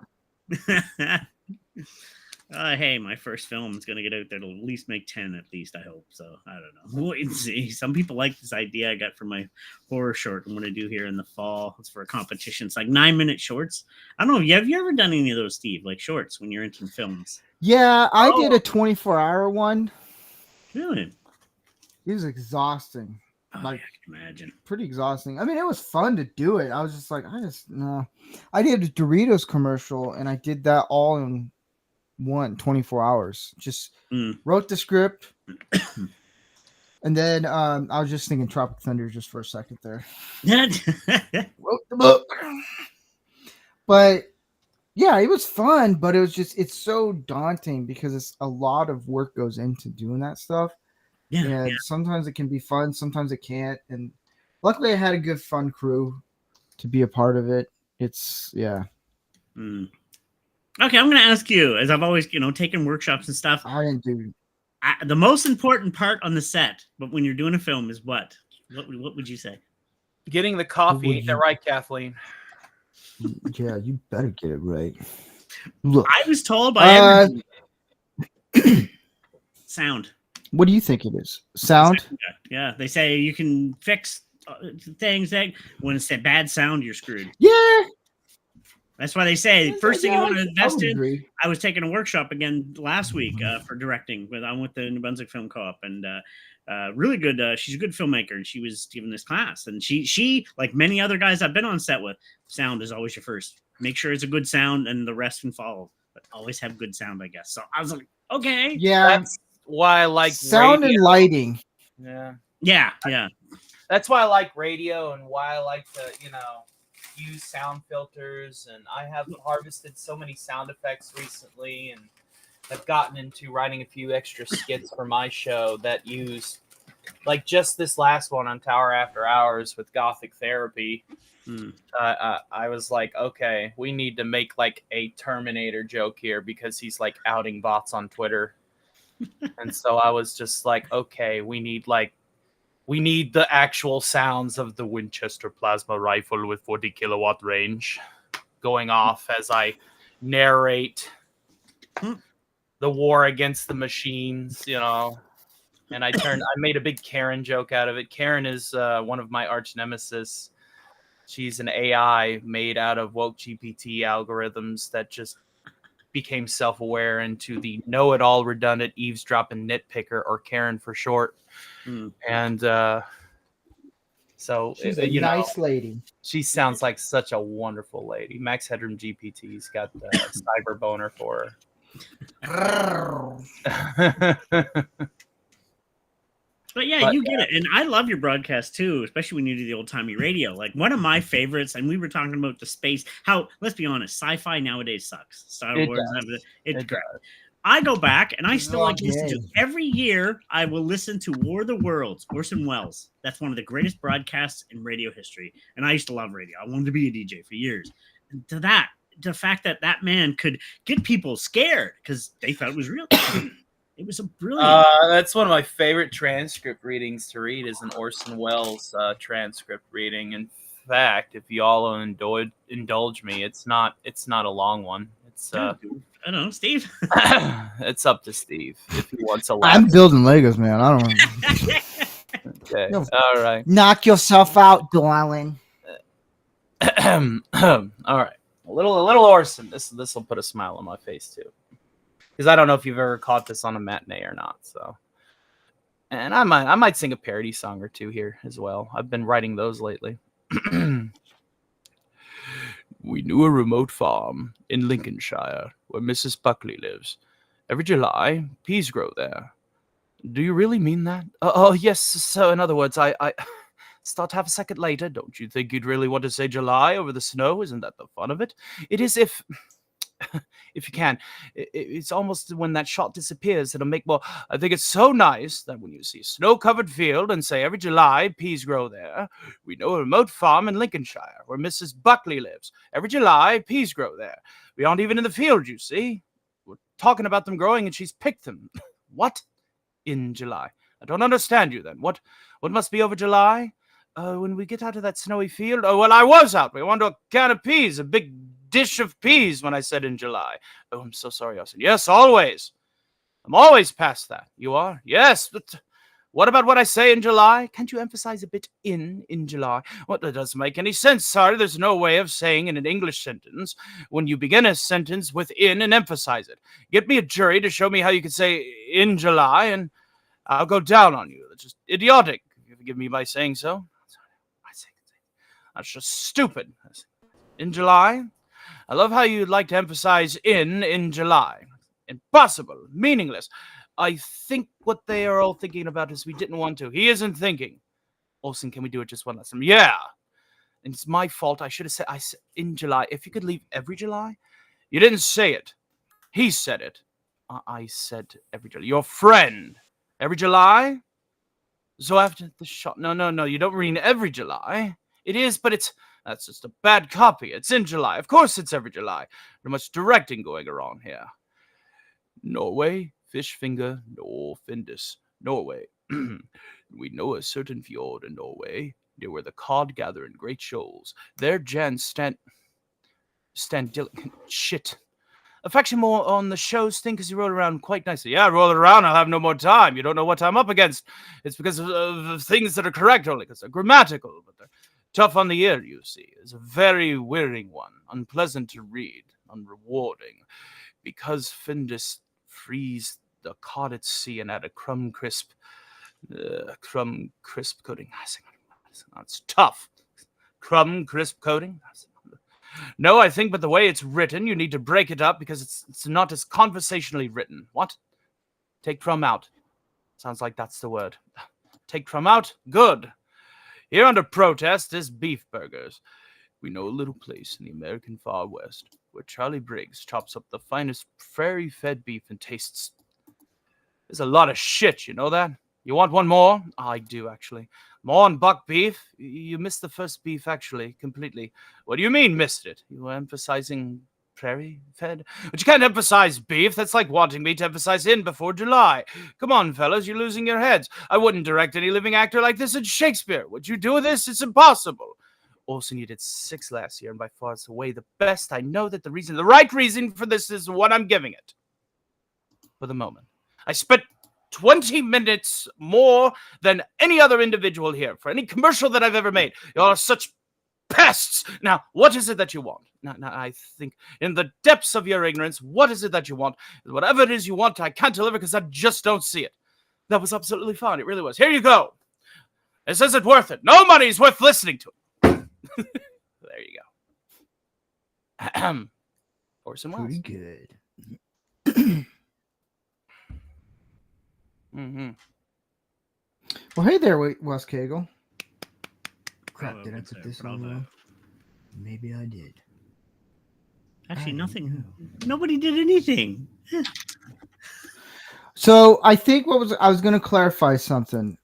Hey, my first film is gonna get out there. It'll at least make 10, at least, I hope. So I don't know. We'll wait and see. Some people like this idea I got for my horror short I'm gonna do here in the fall. It's for a competition. It's like 9-minute shorts. I don't know. Have you ever done any of those, Steve? Like shorts when you're into films? Yeah, I did a 24-hour one. Really? It was exhausting. Oh, yeah, I can imagine. Pretty exhausting. I mean, it was fun to do it. I was just like, no. I did a Doritos commercial, and I did that all in 24 hours. Just wrote the script, and then I was just thinking Tropic Thunder just for a second there. Wrote the book. But yeah, it was fun, but it's so daunting because it's a lot of work goes into doing that stuff. Yeah. Sometimes it can be fun, sometimes it can't. And luckily I had a good fun crew to be a part of it. It's Okay, I'm going to ask you, as I've always, taken workshops and stuff. I didn't do the most important part on the set, but when you're doing a film is what? What would you say? Getting the coffee. Ain't that right, Kathleen? Yeah, you better get it right. Look, I was told by sound. What do you think it is? Sound? Yeah, they say you can fix things that when it's a bad sound, you're screwed. Yeah. That's why they say first thing you want to invest in. I was taking a workshop again last week for directing. I'm with the New Brunswick Film Co-op, and really good. She's a good filmmaker, and she was giving this class. And she, like many other guys I've been on set with, sound is always your first. Make sure it's a good sound, and the rest can follow. But always have good sound, I guess. So I was like, okay, yeah. That's why I like sound radio. And lighting. Yeah. That's why I like radio, and why I like to, use sound filters. And I have harvested so many sound effects recently, and I've gotten into writing a few extra skits for my show that use, like just this last one on Tower After Hours with Gothic Therapy. I was like, okay, we need to make like a Terminator joke here because he's like outing bots on Twitter. And so I was just like, okay, we need like We need the actual sounds of the Winchester plasma rifle with 40 kilowatt range going off as I narrate the war against the machines, And I made a big Karen joke out of it. Karen is one of my arch nemesis. She's an AI made out of woke GPT algorithms that just became self-aware into the know-it-all, redundant, eavesdropping nitpicker, or Karen for short. And so she's a nice lady. She sounds like such a wonderful lady. Max Headroom GPT's got the cyber boner for her. But yeah, you get it. And I love your broadcast too, especially when you do the old timey radio. Like one of my favorites, and we were talking about the space, how, let's be honest, sci-fi nowadays sucks. Star Wars, it's great. I go back and I still like to listen to every year. I will listen to War of the Worlds, Orson Welles. That's one of the greatest broadcasts in radio history. And I used to love radio. I wanted to be a DJ for years. And the fact that man could get people scared because they thought it was real. It was a brilliant. That's one of my favorite transcript readings to read is an Orson Welles transcript reading. In fact, if you all indulge me, it's not a long one. It's I don't know, Steve. It's up to Steve if he wants to laugh. I'm building Legos, man. I don't know. Okay. All right. Knock yourself out, darling. All right. A little Orson. This will put a smile on my face too. Because I don't know if you've ever caught this on a matinee or not. So, and I might sing a parody song or two here as well. I've been writing those lately. We knew a remote farm in Lincolnshire where Mrs. Buckley lives. Every July, peas grow there. Do you really mean that? Oh, yes. So, in other words, I start half a second later. Don't you think you'd really want to say July over the snow? Isn't that the fun of it? It is if you can. It's almost when that shot disappears, it'll make more. I think it's so nice that when you see a snow-covered field and say every July peas grow there, we know a remote farm in Lincolnshire where Mrs. Buckley lives. Every July peas grow there. We aren't even in the field, you see. We're talking about them growing and she's picked them. What? In July. I don't understand you then. What must be over July? When we get out of that snowy field? Oh, well, I was out. We wanted a can of peas, a big dish of peas when I said in July. Oh, I'm so sorry, Austin. Yes, always. I'm always past that. You are? Yes, but what about what I say in July? Can't you emphasize a bit in July? Well, that doesn't make any sense. Sorry, there's no way of saying in an English sentence when you begin a sentence with in and emphasize it. Get me a jury to show me how you could say in July, and I'll go down on you. That's just idiotic, if you forgive me by saying so. That's just stupid. In July? I love how you'd like to emphasize in July. Impossible. Meaningless. I think what they are all thinking about is we didn't want to. He isn't thinking. Olsen, can we do it just one last time? Yeah. And it's my fault. I should have said in July. If you could leave every July. You didn't say it. He said it. I said every July. Your friend. Every July? So after the shot. No. You don't mean every July. It is, but that's just a bad copy. It's in July. Of course it's every July. There's much directing going around here. Norway, fish finger, no Findus. Norway. We know a certain fjord in Norway, near where the cod gather in great shoals. There Jan stand shit. Affection more on the show's thing because you roll around quite nicely. Yeah, roll it around. I'll have no more time. You don't know what I'm up against. It's because of things that are correct only because they're grammatical, but they're tough on the ear, you see. It's a very wearying one, unpleasant to read, unrewarding, because Findus frees the cod at sea and add a crumb crisp coating. That's tough. Crumb crisp coating. No, I think, but the way it's written, you need to break it up because it's not as conversationally written. What? Take crumb out. Sounds like that's the word. Take crumb out? Good. Here under protest is beef burgers. We know a little place in the American Far West where Charlie Briggs chops up the finest prairie-fed beef and tastes. There's a lot of shit, you know that? You want one more? I do, actually. More on buck beef? You missed the first beef, actually, completely. What do you mean, missed it? You were emphasizing prairie fed. But you can't emphasize beef. That's like wanting me to emphasize in before July. Come on, fellas, you're losing your heads. I wouldn't direct any living actor like this in Shakespeare. Would you do this? It's impossible. Olsen, you did 6 last year, and by far it's the way the best. I know that the right reason for this is what I'm giving it. For the moment. I spent 20 minutes more than any other individual here for any commercial that I've ever made. You're such pests. Now, what is it that you want? Now, I think in the depths of your ignorance, what is it that you want? Whatever it is you want, I can't deliver because I just don't see it. That was absolutely fine. It really was. Here you go. This isn't worth it. No money is worth listening to. There you go. Orson Welles. Pretty good. Mm-hmm. Well, hey there, Wes Cagle. Crap, Bravo, did I what's put that? this on Bravo. wrong? Maybe I did. Actually, I nothing. don't know. Nobody did anything. So I think I was going to clarify something.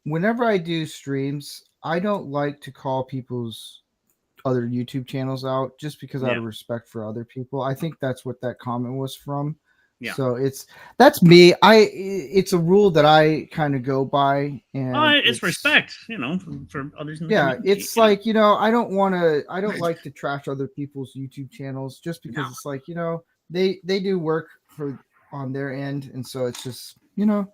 Whenever I do streams, I don't like to call people's other YouTube channels out just because out of respect for other people. I think that's what that comment was from. Yeah. So that's me. It's a rule that I kind of go by, and It's respect, for others in the yeah, community, it's like, I don't like to trash other people's YouTube channels just because it's like, they do work on their end, and so it's just, No,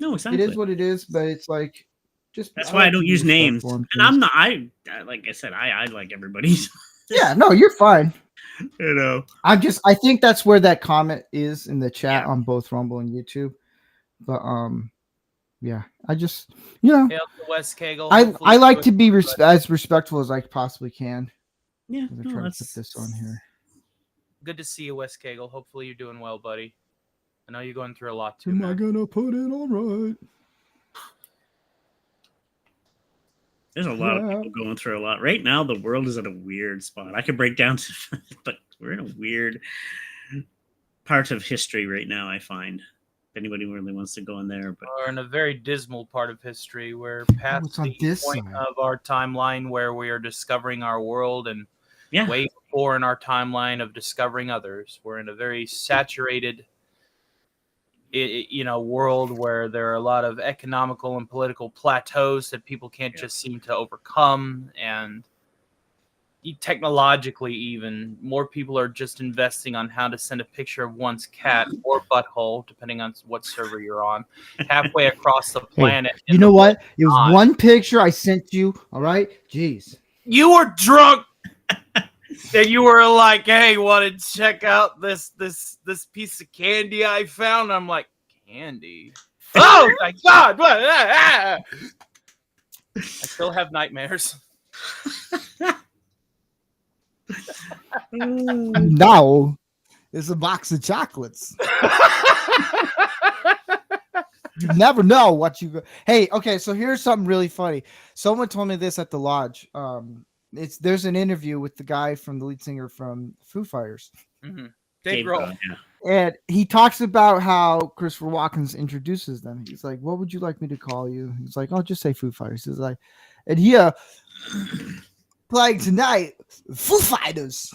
exactly. it is what it is, but it's like, just that's why I don't use names. And I'm not. Like I said, I like everybody's. Yeah, no, you're fine. I think that's where that comment is in the chat on both Rumble and YouTube. But yeah, I just Hail to Wes Cagle. I like to be as respectful as I possibly can. Yeah, I'm trying to put this on here. Good to see you, Wes Cagle. Hopefully you're doing well, buddy. I know you're going through a lot too. Am I gonna put it all right? There's a lot of people going through a lot right now. The world is at a weird spot. I could break down, but we're in a weird part of history right now. I find if anybody really wants to go in there, but we're in a very dismal part of history. We're past the point of our timeline where we are discovering our world, and way before in our timeline of discovering others. We're in a very saturated world where there are a lot of economical and political plateaus that people can't just seem to overcome, and technologically even more people are just investing on how to send a picture of one's cat or butthole, depending on what server you're on, halfway across the planet. Hey, you know what? It was one picture I sent you. All right, jeez, you were drunk. And you were like, "Hey, want to check out this piece of candy I found?" I'm like, "Candy? Oh my god! What? I still have nightmares." Now it's a box of chocolates. You never know what you go. Hey, okay, so here's something really funny. Someone told me this at the lodge. There's an interview with the guy from the lead singer from Foo Fighters, Dave Grohl, and he talks about how Christopher Walken introduces them. He's like, "What would you like me to call you?" He's like, "Oh, just say Foo Fighters." He's like, and he playing tonight, Foo Fighters.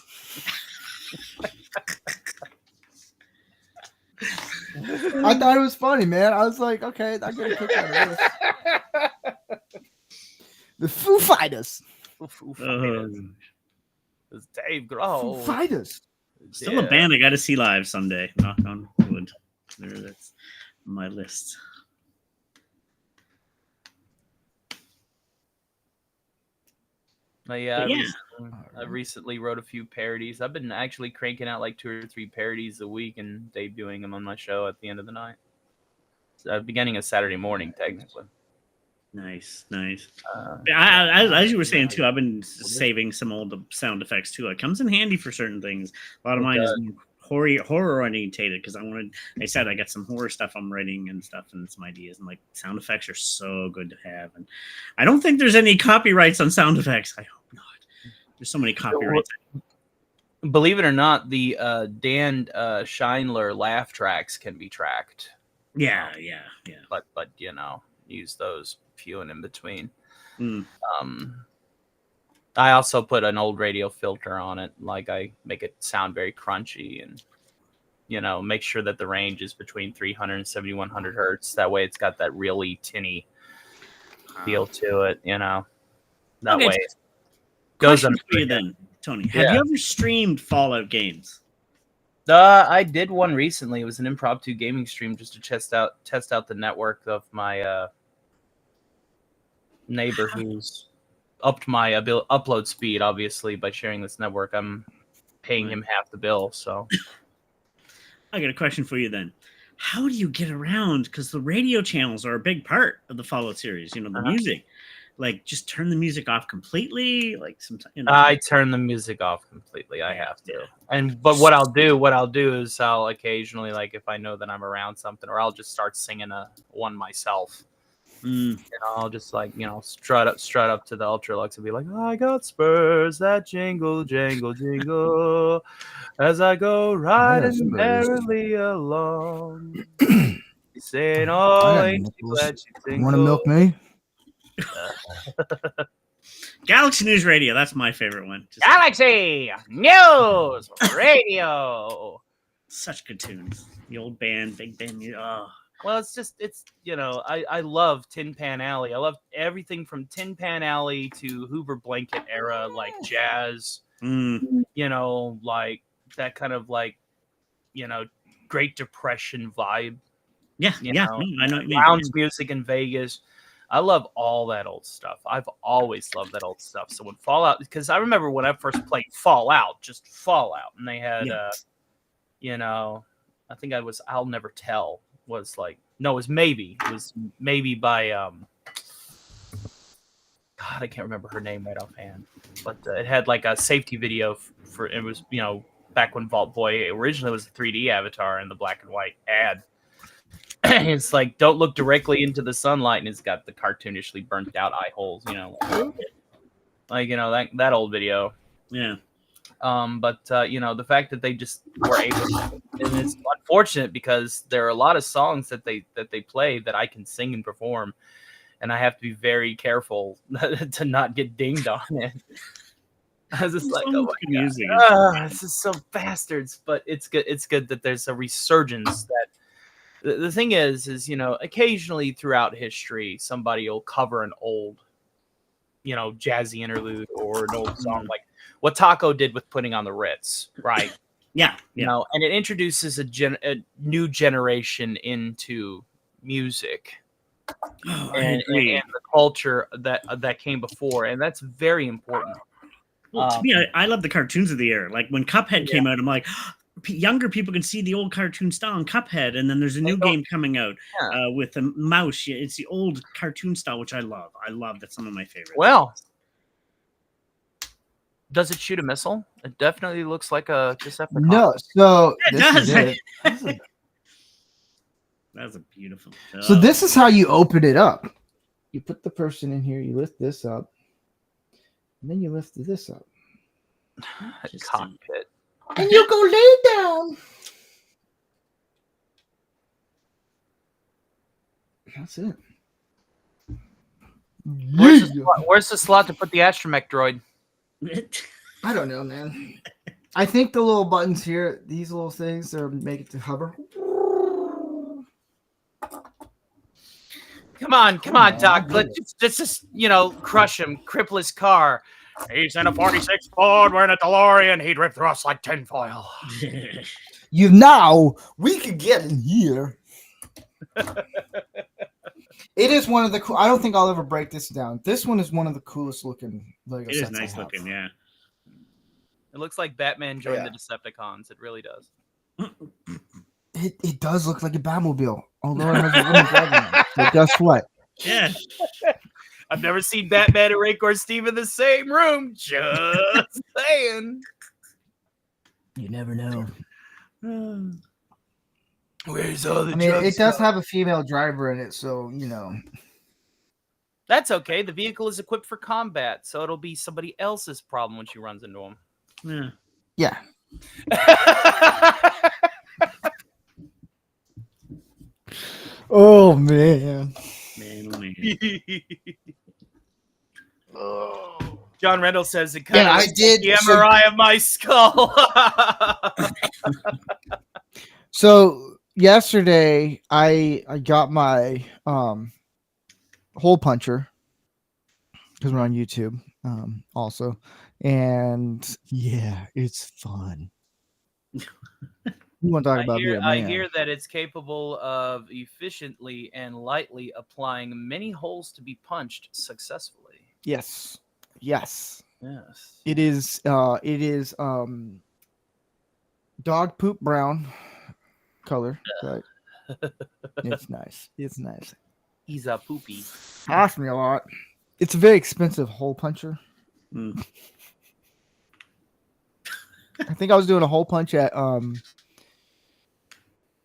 I thought it was funny, man. I was like, okay, I'm gonna kick out of this. The Foo Fighters. Foo Fighters. It's Dave Grohl. Foo Fighters. Still a band I got to see live someday. Knock on wood. That's on my list. I recently wrote a few parodies. I've been actually cranking out like 2 or 3 parodies a week and debuting them on my show at the end of the night. Beginning of Saturday morning, technically. Nice. As you were saying too, I've been saving some old sound effects too. It comes in handy for certain things. A lot of mine is horror orientated because I said I got some horror stuff I'm writing and stuff and some ideas, and like sound effects are so good to have. And I don't think there's any copyrights on sound effects. I hope not. There's so many copyrights. Believe it or not, the Dan Schindler laugh tracks can be tracked. Yeah. But use those few and in between. I also put an old radio filter on it. Like I make it sound very crunchy and, make sure that the range is between 300 and 7100 hertz. That way it's got that really tinny feel to it, That Okay, way it goes question under. for you then, Tony. Have Yeah. you ever streamed Fallout games? I did one recently. It was an impromptu gaming stream just to test out the network of my neighbor who's upped my upload speed, obviously, by sharing this network. I'm paying him half the bill, so. I got a question for you then. How do you get around? Because the radio channels are a big part of the Fallout series, the music. Like, just turn the music off completely? Like, sometimes, I turn the music off completely. I have to. But what I'll do is I'll occasionally, like, if I know that I'm around something, or I'll just start singing one myself. I'll just strut up to the Ultralux and be like, I got spurs that jingle, jangle, jingle as I go riding merrily along. Saying, oh, ain't you glad you tingle? Want to milk me? Galaxy News Radio, that's my favorite one. Galaxy News Radio. Such good tunes. The old band, big band. Oh. Well, I love Tin Pan Alley. I love everything from Tin Pan Alley to Hoover Blanket era, like jazz, like that kind of Great Depression vibe. Yeah, I know what you mean. Lounge music in Vegas. I love all that old stuff. I've always loved that old stuff. So when Fallout, because I remember when I first played Fallout, just Fallout, and they had, I think I'll Never Tell was it was Maybe. It was Maybe by, God, I can't remember her name right offhand, but it had like a safety video it was, back when Vault Boy originally was a 3D avatar in the black and white ad. It's like, don't look directly into the sunlight, and it's got the cartoonishly burnt out eye holes, that old video. Yeah. But the fact that they just were able to, and it's unfortunate because there are a lot of songs that they play that I can sing and perform, and I have to be very careful to not get dinged on it. I was just like, oh my music. This is so bastards, but it's good. It's good that there's a resurgence. That the thing is occasionally throughout history somebody will cover an old, jazzy interlude or an old song, like what Taco did with Putting on the Ritz, right? Yeah. And it introduces a new generation into music and the culture that came before, and that's very important. Well, to me, I love the cartoons of the era. Like when Cuphead came out, I'm like, younger people can see the old cartoon style in Cuphead, and then there's a new game coming out with a mouse. It's the old cartoon style, which I love. That's some of my favorites. Well, does it shoot a missile? It definitely looks like a Decepticon. No, so it does. That's a beautiful. So this is how you open it up. You put the person in here. You lift this up, and then you lift this up. Cockpit. And you go lay down. That's it. Where's the slot to put the astromech droid? I don't know, man. I think the little buttons here, these little things, make it to hover. Come on, Doc. Let's just crush him, cripple his car. He's in a 46 Ford, we're in a DeLorean. He'd rip through us like tinfoil. We could get in here. It is one of the cool. I don't think I'll ever break this down. This one is one of the coolest looking Lego sets. It is nice looking, yeah. It looks like Batman joined the Decepticons. It really does. It does look like a Batmobile, although it has a woman driving it. But guess what? Yeah. I've never seen Batman and Rancor Steve in the same room. Just saying. You never know. Where's all the it does have a female driver in it, so, That's okay. The vehicle is equipped for combat, so it'll be somebody else's problem when she runs into him. Yeah. Oh, man. Man. Oh. John Reynolds says it kind Yeah, of I did. the MRI of my skull. So yesterday I got my hole puncher because we're on YouTube also, and yeah, it's fun. You want to talk about being a I man? hear that it's capable of efficiently and lightly applying many holes to be punched successfully. Yes. Yes. It is dog poop brown color, but it's nice. It's nice. He's a poopy. Cost me a lot. It's a very expensive hole puncher. Mm. I think I was doing a hole punch at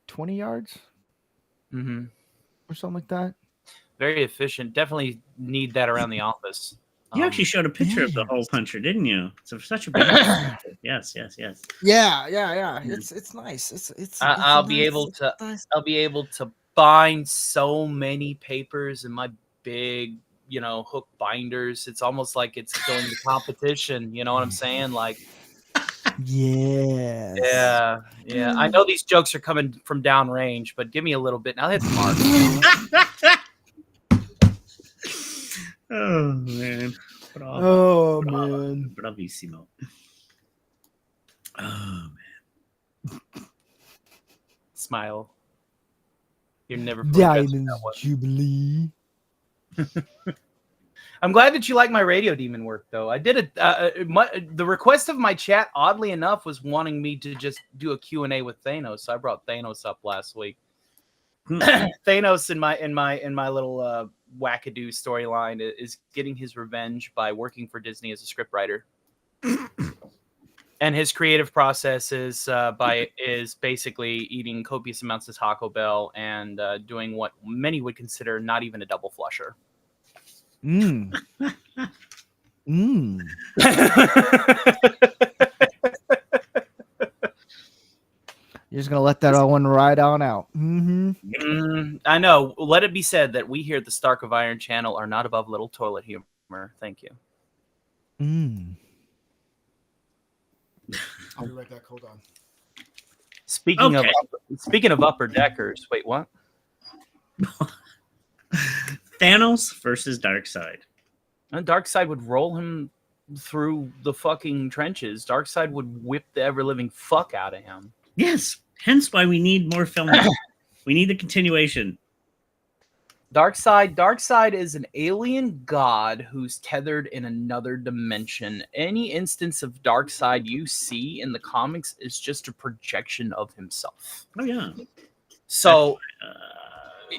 20 yards Mm-hmm. or something like that. Very efficient. Definitely need that around the office. You actually showed a picture of the yes. hole puncher, didn't you? It's such a big. Yes. Yeah. Yeah. It's nice. It's I'll be nice, able it's to nice. I'll be able to bind so many papers in my big, hook binders. It's almost like it's going to competition. You know what I'm saying? Like, Yes. yeah. I know these jokes are coming from downrange, but give me a little bit. Now hit the mark. Oh man. Man. Bravissimo. Oh man. Smile. You're never fully dressed with Diamonds that one. Jubilee. I'm glad that you like my radio demon work, though. I did it. The request of my chat, oddly enough, was wanting me to just do a Q&A with Thanos. So I brought Thanos up last week. Thanos in my little wackadoo storyline is getting his revenge by working for Disney as a scriptwriter. And his creative process is basically eating copious amounts of Taco Bell and doing what many would consider not even a double flusher. Mm. Mm. You're just gonna let that one ride on out. Mm-hmm. I know. Let it be said that we here at the Stark of Iron channel are not above little toilet humor. Thank you. Mm. I'll be right back. Hold on. Speaking of upper deckers, wait, what? Thanos versus Darkseid. Darkseid would roll him through the fucking trenches. Darkseid would whip the ever living fuck out of him. Yes, hence why we need more filming. We need a continuation. Darkseid is an alien god who's tethered in another dimension. Any instance of Darkseid you see in the comics is just a projection of himself. Oh yeah. So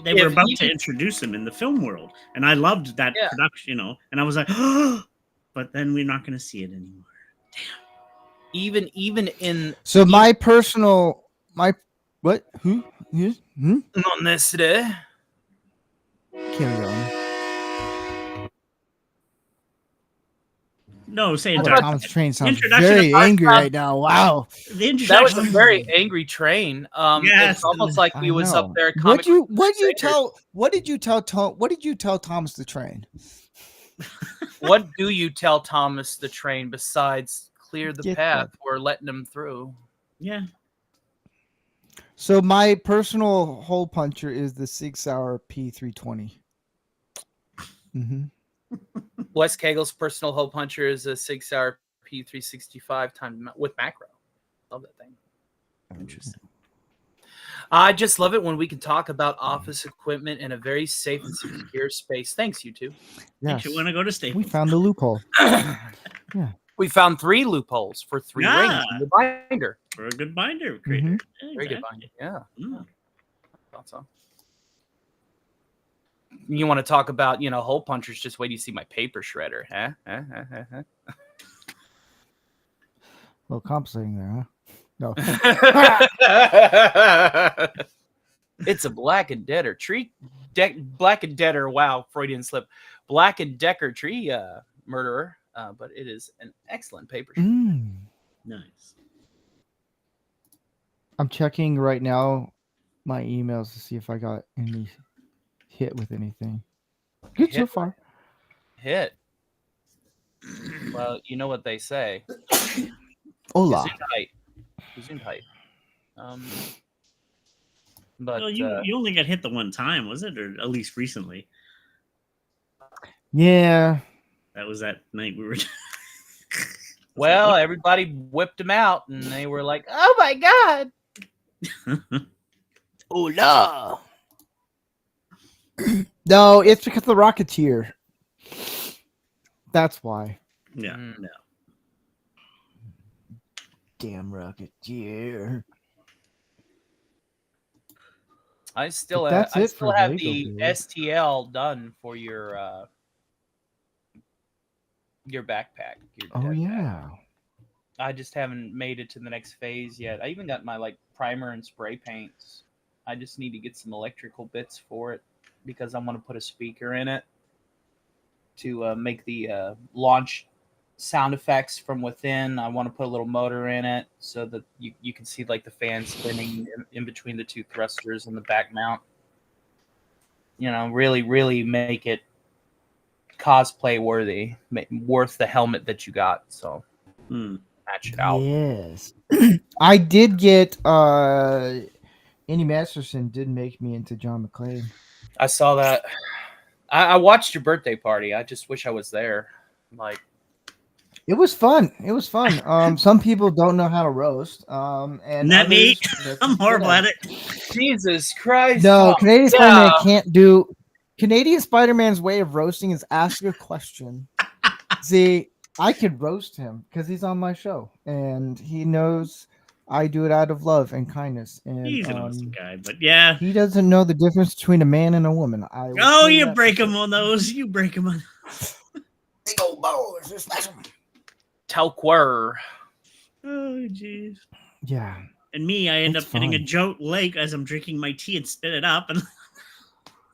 they were about to introduce him in the film world, and I loved that production, and I was like, oh, but then we're not going to see it anymore. Damn. Even in what? Who? On this day. Carry on. No, say Thomas Train sounds very angry right now. Wow. That was a very angry Train. It's almost like he was up there. What did you tell Thomas the Train? What do you tell Thomas the Train besides clear the path? We're letting him through. Yeah. So my personal hole puncher is the 6-hour P320. Mm-hmm. Wes Cagel's personal hole puncher is a 6-hour P365 timed with macro. Love that thing. Interesting. I just love it when we can talk about office equipment in a very safe and secure space. Thanks, you two. Yes. You want to go to Staples? We found the loophole. Yeah. We found 3 loopholes for 3 rings in the binder. For a good binder creator. Mm-hmm. Very good binder. Yeah. I thought so. You want to talk about, hole punchers? Just wait till you see my paper shredder, huh? Well, compensating there, huh? No. It's a Black and Decker tree. Black and Decker. Wow, Freudian slip. Black and Decker tree murderer. But it is an excellent paper shredder. Nice. I'm checking right now my emails to see if I got any hit with anything. Good so far. Hit. Well, you know what they say. Hola. Gesundheit. But Well, you only got hit the one time, was it, or at least recently? Yeah. That was that night we were. well, everybody whipped them out, and they were like, "Oh my god!" Hola. No, it's because the Rocketeer. That's why. Yeah, Mm. no. Damn Rocketeer. I still But have, that's it for have Lego the build. STL done for your backpack. Your Oh dad yeah. backpack. I just haven't made it to the next phase yet. I even got my like primer and spray paints. I just need to get some electrical bits for it because I want to put a speaker in it to make the launch sound effects from within. I want to put a little motor in it so that you can see like the fan spinning in between the two thrusters and the back mount. You know, really make it cosplay worthy, worth the helmet that you got. So match it out. Yes. I did get Andy Masterson did make me into John McClane. I saw that. I watched your birthday party. I just wish I was there. Like, It was fun. It was fun. Some people don't know how to roast. And Not me. others, I'm horrible at it. Jesus Christ! No, oh, Canadian yeah. Spider-Man can't do. Canadian Spider-Man's way of roasting is ask a question. See, I could roast him because he's on my show, and he knows I do it out of love and kindness. And He's an awesome guy, but yeah. he doesn't know the difference between a man and a woman. Oh, you break him on those. You break him on. Big old balls, just smash 'em. Telquer. Oh, jeez. Yeah. And me, I end It's up getting a fun. joke lake as I'm drinking my tea and spit it up, and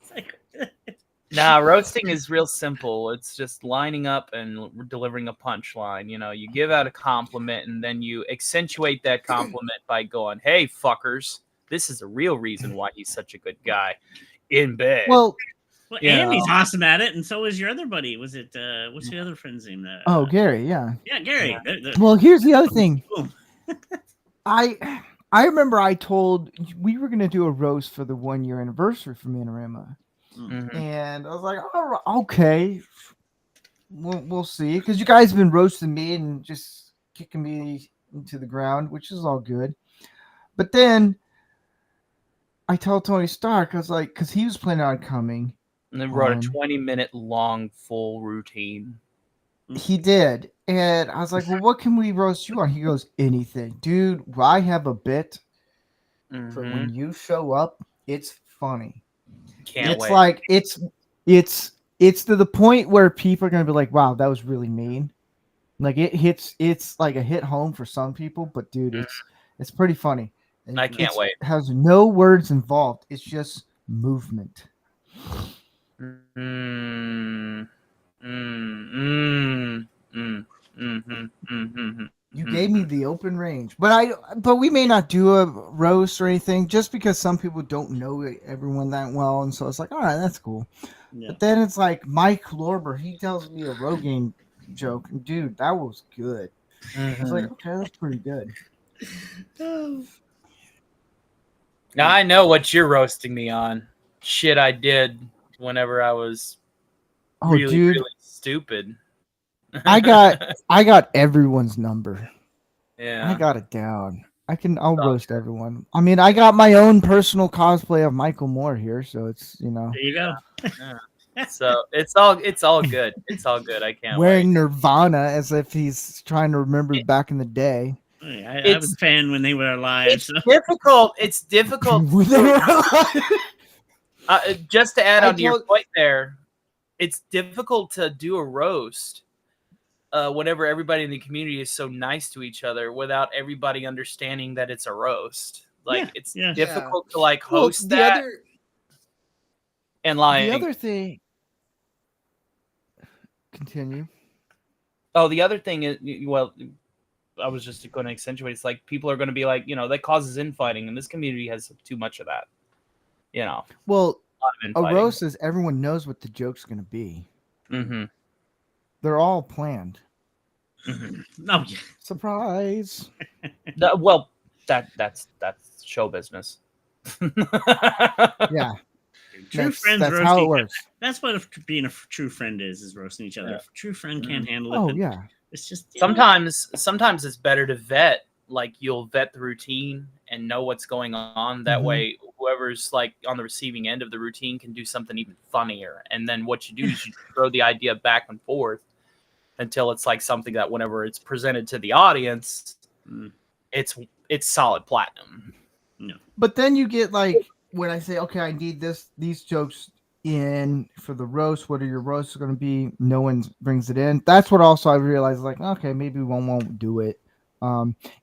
it's like. Nah, roasting is real simple. It's just lining up and delivering a punchline. You know, you give out a compliment and then you accentuate that compliment by going, "Hey, fuckers, this is a real reason why he's such a good guy." In bed. Well, Andy's awesome at it, and so is your other buddy. Was it what's your other friend's name? Gary, yeah. Yeah, Gary. Well, here's the other thing. Boom. I remember I told we were gonna do a roast for the 1-year anniversary for Manorama. Mhm. And I was like, all right, okay, we'll see. Because you guys have been roasting me and just kicking me into the ground, which is all good. But then I told Tony Stark, I was like, because he was planning on coming. And then wrote a 20-minute long full routine. He did. And I was like, well, what can we roast you on? He goes, anything. Dude, I have a bit for when you show up. It's funny. Can't it's wait. Like it's to the point where people are gonna be like, wow, that was really mean. Like it's like a hit home for some people, but dude, it's pretty funny. And I can't wait. It has no words involved. It's just movement. You gave me the open range, but we may not do a roast or anything just because some people don't know everyone that well, and so it's like, all right, that's cool. Yeah. But then it's like Mike Lorber, he tells me a Rogaine joke, and dude, that was good. It's like, okay, that's pretty good. Now I know what you're roasting me on. Shit I did whenever I was really stupid. I got everyone's number. Yeah. I got it down. I'll roast everyone. I mean, I got my own personal cosplay of Michael Moore here, so it's, you know. There you go. Yeah. So it's all good. It's all good. I can't wearing wait. Nirvana as if he's trying to remember back in the day. I was a fan when they were alive. It's difficult. It's difficult. Just to add on to your point there, it's difficult to do a roast whenever everybody in the community is so nice to each other without everybody understanding that it's a roast. Like it's difficult to like host that. And like the other thing. Continue. Oh, the other thing is, well, I was just going to accentuate. It's like people are going to be like, you know, that causes infighting, and this community has too much of that. You know. Well, a roast is everyone knows what the joke's going to be. Mm-hmm. They're all planned. No, yeah. Surprise. Well, that's show business. Yeah, True friends that's roast how it each other. works. That's what being a true friend is roasting each other. Yeah. If a true friend can't handle it, Oh then yeah. it's just you know, Sometimes it's better to vet. Like you'll vet the routine and know what's going on. That Mhm. way, whoever's like on the receiving end of the routine can do something even funnier. And then what you do is you throw the idea back and forth until it's like something that whenever it's presented to the audience, Mm. it's solid platinum. no. But then you get like when I say, okay, I need these jokes in for the roast. What are your roasts going to be? No one brings it in. That's what also I realized. Like, okay, maybe one won't do it.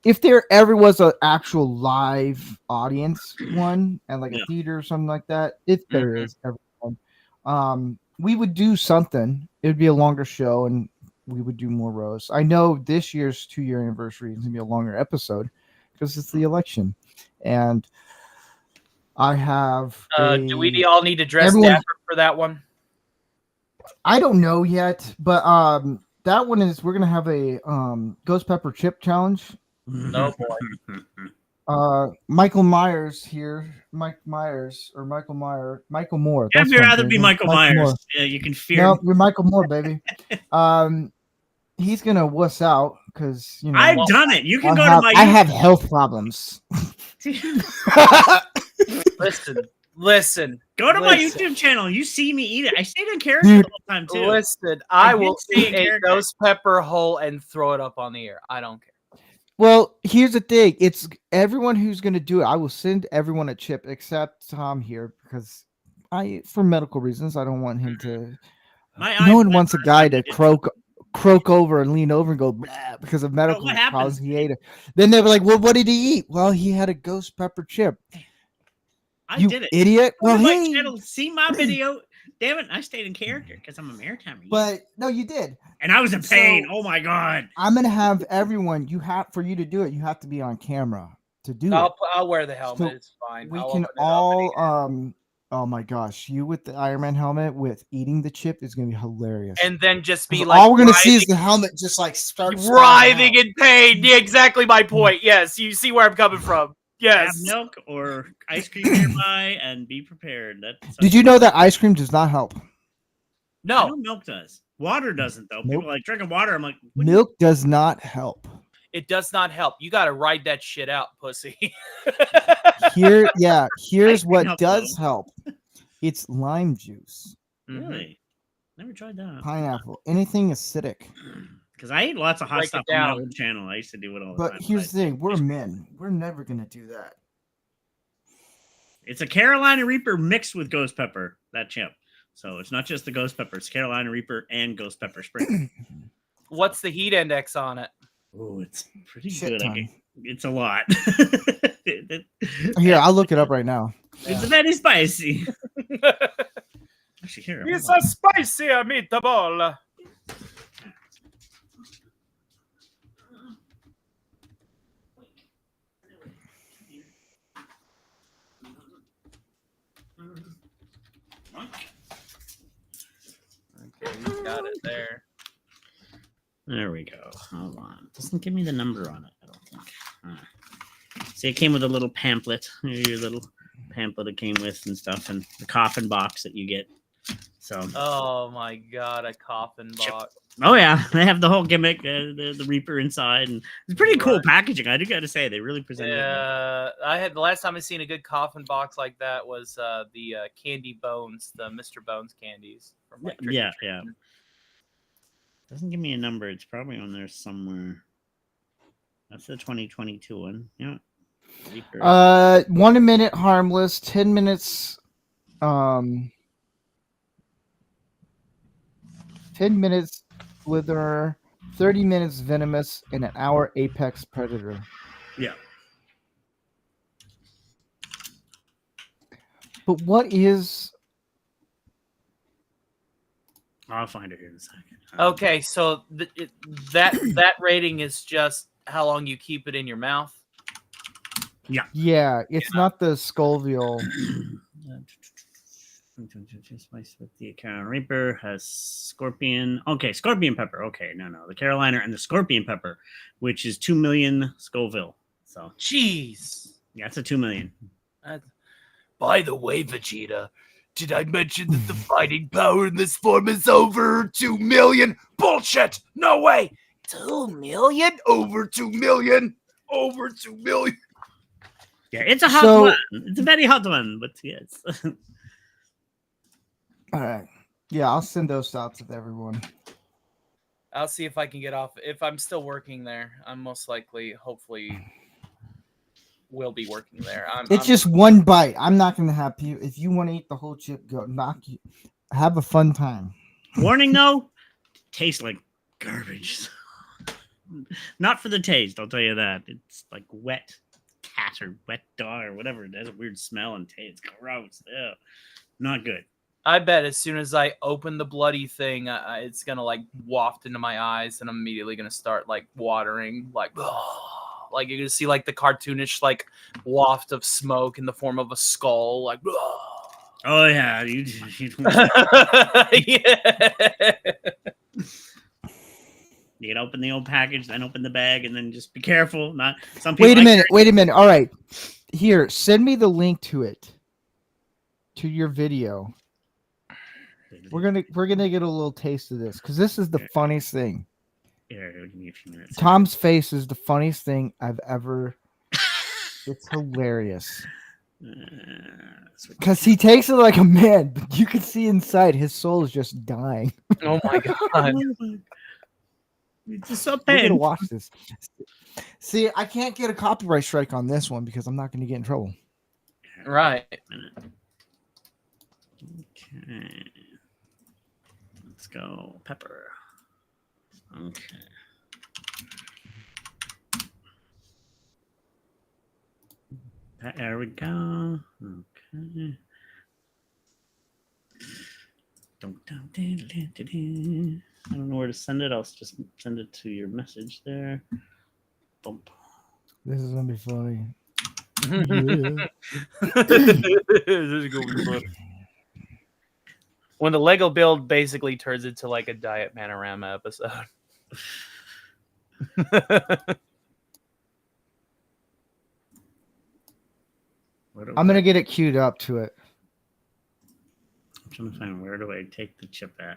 If there ever was an actual live audience one and like a Yeah. theater or something like that, if there is ever one, we would do something. It would be a longer show and we would do more roasts. I know this year's 2-year anniversary is going to be a longer episode because it's the election. And I have Do we all need to dress everyone- dapper for that one? I don't know yet, but that one is we're gonna have a ghost pepper chip challenge. Oh boy. Michael Myers here. Michael Moore. I'd That's what I'm rather be thinking. Michael Myers. Moore. Yeah, you can fear. No, you're Michael Moore, baby. He's gonna wuss out because you know I've done it. You can go I to my. I have health problems. Listen. Go to my Listen. YouTube channel. You see me eat it. I stayed in character Dude. the whole time too. Listen, I I did will stay in eat a character. ghost pepper whole and throw it up on the air. I don't care. Well, here's the thing. It's everyone who's going to do it. I will send everyone a chip except Tom here because for medical reasons, I don't want him to. No one wants a guy to croak over and lean over and go blah because of medical what problems. happened? He ate it. Then they were like, "Well, what did he eat?" Well, he had a ghost pepper chip. I You did it. idiot! Go to Well, my hey, channel, see my video. Damn it! I stayed in character because I'm a maritime. but no, you did. And I was in pain. So- Oh my god! I'm gonna have everyone. For you to do it, you have to be on camera to do it. I'll wear the helmet. So It's fine. We I'll can open it up all oh my gosh, you with the Iron Man helmet with eating the chip is gonna be hilarious. and then just be 'Cause like all we're gonna see is the helmet just like start writhing in pain. Yeah, exactly my point. Yes, you see where I'm coming from. Have Yes. milk or ice cream nearby, and be prepared. Did you know that ice cream does not help? I No. know milk does. Water doesn't though. Nope. People are like drinking water. I'm like, what do you- Milk does not help. It does not help. You got to ride that shit out, pussy. Here's Ice cream what helps, does though. help. It's lime juice, Mhm. Really? Never tried that. pineapple, anything acidic. Because I ate lots of hot Break it stuff on my down. old channel. I used to do it all the But time. here's the thing: we're men. We're never gonna do that. It's a Carolina Reaper mixed with ghost pepper, that chip. So it's not just the ghost pepper, it's Carolina Reaper and ghost pepper sprinkled. What's the heat index on it? Oh, it's pretty Shit good. ton. It's a lot. Here, I'll look it up right now. It's very spicy. Actually, here. hold It's on. a spicy meatball. Okay, you got it there. There we go. Hold on. Doesn't give me the number on it, I don't think. See, it came with a little pamphlet. Here's your little pamphlet it came with and stuff, and the coffin box that you get. So, Oh my god, a coffin box. oh yeah, they have the whole gimmick, the Reaper inside, and it's pretty cool Right. packaging. I do got to say, they really presented it. Yeah, I had the last time I seen a good coffin box like that was the Candy Bones, the Mr. Bones candies. From like Trick or Yeah, Treating. yeah. Doesn't give me a number. It's probably on there somewhere. That's the 2022 one. Yeah. Reaper. 1 minute harmless, 10 minutes 10 minutes slither, 30 minutes venomous, and an hour apex predator. Yeah. But what is I'll find it here in a second. Okay, so that rating is just how long you keep it in your mouth. yeah, it's not the Scoville. Spice with the Carolina Reaper has Scorpion. Okay, Scorpion Pepper. Okay, no. The Carolina and the Scorpion Pepper, which is 2 million Scoville. So, Jeez. yeah, it's a 2 million. By the way, Vegeta, did I mention that the fighting power in this form is over 2 million? Bullshit! No way! 2 million? Over 2 million? Over 2 million? Yeah, it's a hot one. It's a very hot one, but yes. All right. Yeah, I'll send those out to everyone. I'll see if I can get off. If I'm still working there, I'm most likely, hopefully, will be working there. It's just one bite. I'm not going to have people. If you want to eat the whole chip, go knock you. Have a fun time. Warning, though, tastes like garbage. Not for the taste, I'll tell you that. It's like wet cat or wet dog or whatever. It has a weird smell and taste. It's gross. Ew. Not good. I bet as soon as I open the bloody thing, it's gonna like waft into my eyes, and I'm immediately gonna start like watering, like like you're gonna see like the cartoonish like waft of smoke in the form of a skull, like. Oh yeah, you Yeah. You can open the old package, then open the bag, and then just be careful. Not some people. Wait a minute. All right, here, send me the link to it, to your video. We're gonna get a little taste of this because this is the funniest thing. Here, give me a few minutes. Tom's face is the funniest thing I've ever. It's hilarious because he takes it like a man, but you can see inside his soul is just dying. Oh my god. It's just so We're gonna painful. watch this. See, I can't get a copyright strike on this one because I'm not gonna get in trouble. Right. Okay. Let's go. Pepper. Okay. There we go. Okay. I don't know where to send it. I'll just send it to your message there. Bump. This is gonna be funny. This is gonna be fun. When the Lego build basically turns into like a Diet Panorama episode. I'm gonna get it queued up to it. I'm trying to find where do I take the chip at.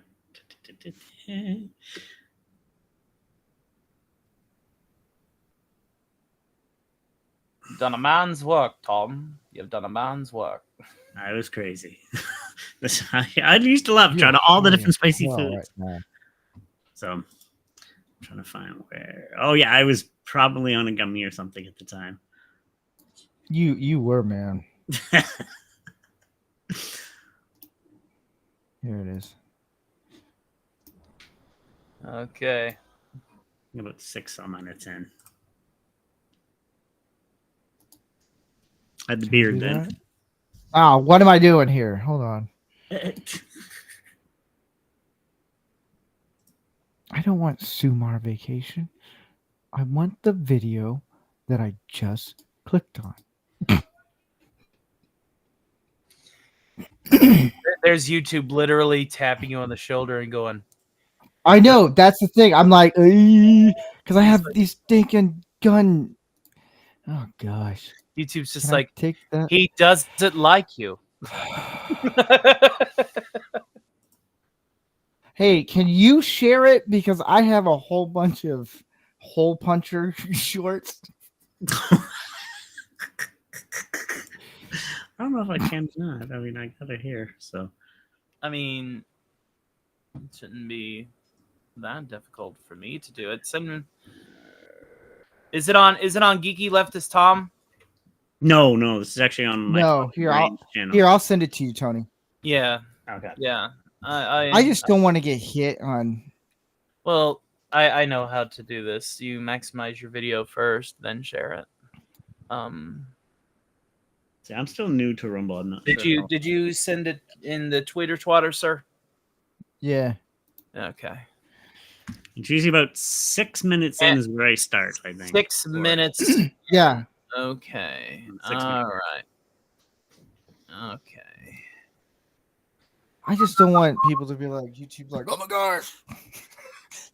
You've done a man's work, Tom. You've done a man's work. I was crazy. I used to love trying all the different spicy foods. Right, So I'm trying to find where. Oh yeah, I was probably on a gummy or something at the time. You were, man. Here it is. Okay. About 6 on mine or 10. I had the beard then. Oh, what am I doing here? Hold on. I don't want Sumar Vacation. I want the video that I just clicked on. There's YouTube literally tapping you on the shoulder and going, I know, that's the thing. I'm like, because I have these stinking gun. Oh gosh. YouTube's just Can I like, take that. he doesn't like you. Hey, can you share it? Because I have a whole bunch of hole puncher shorts. I don't know if I can or not. I mean, I got it here, so. I mean, it shouldn't be that difficult for me to do it. Is it on Geeky Leftist Tom? No, this is actually on my channel. I'll send it to you, Tony. Yeah. Okay. Yeah. I just don't want to get hit on. Well, I know how to do this. You maximize your video first, then share it. See, I'm still new to Rumble. I'm not Did you send it in the Twitter twatter, sir? Yeah. Okay. It's usually about 6 minutes in is where I start, I think. 6 minutes. Yeah. Okay. 6 minutes. All right. Okay. I just don't want people to be like YouTube's like, oh my gosh.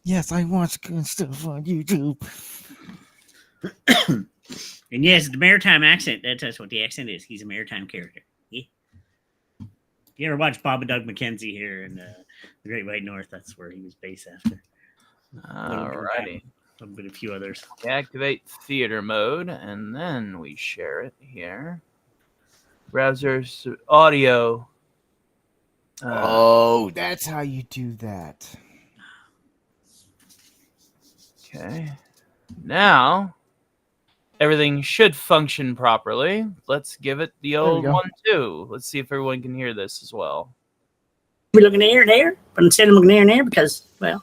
Yes, I watch good stuff on YouTube. And yes, the maritime accent. That's what the accent is. He's a maritime character. Yeah. You ever watch Bob and Doug McKenzie here in the Great White North? That's where he was based after. Alrighty. A little bit, a few others. Activate theater mode, and then we share it here. Browser's audio. Oh, that's how you do that. Okay. Now, everything should function properly. Let's give it the old go. 1-2. Let's see if everyone can hear this as well. We're looking there and there, but instead of looking there and there because, well,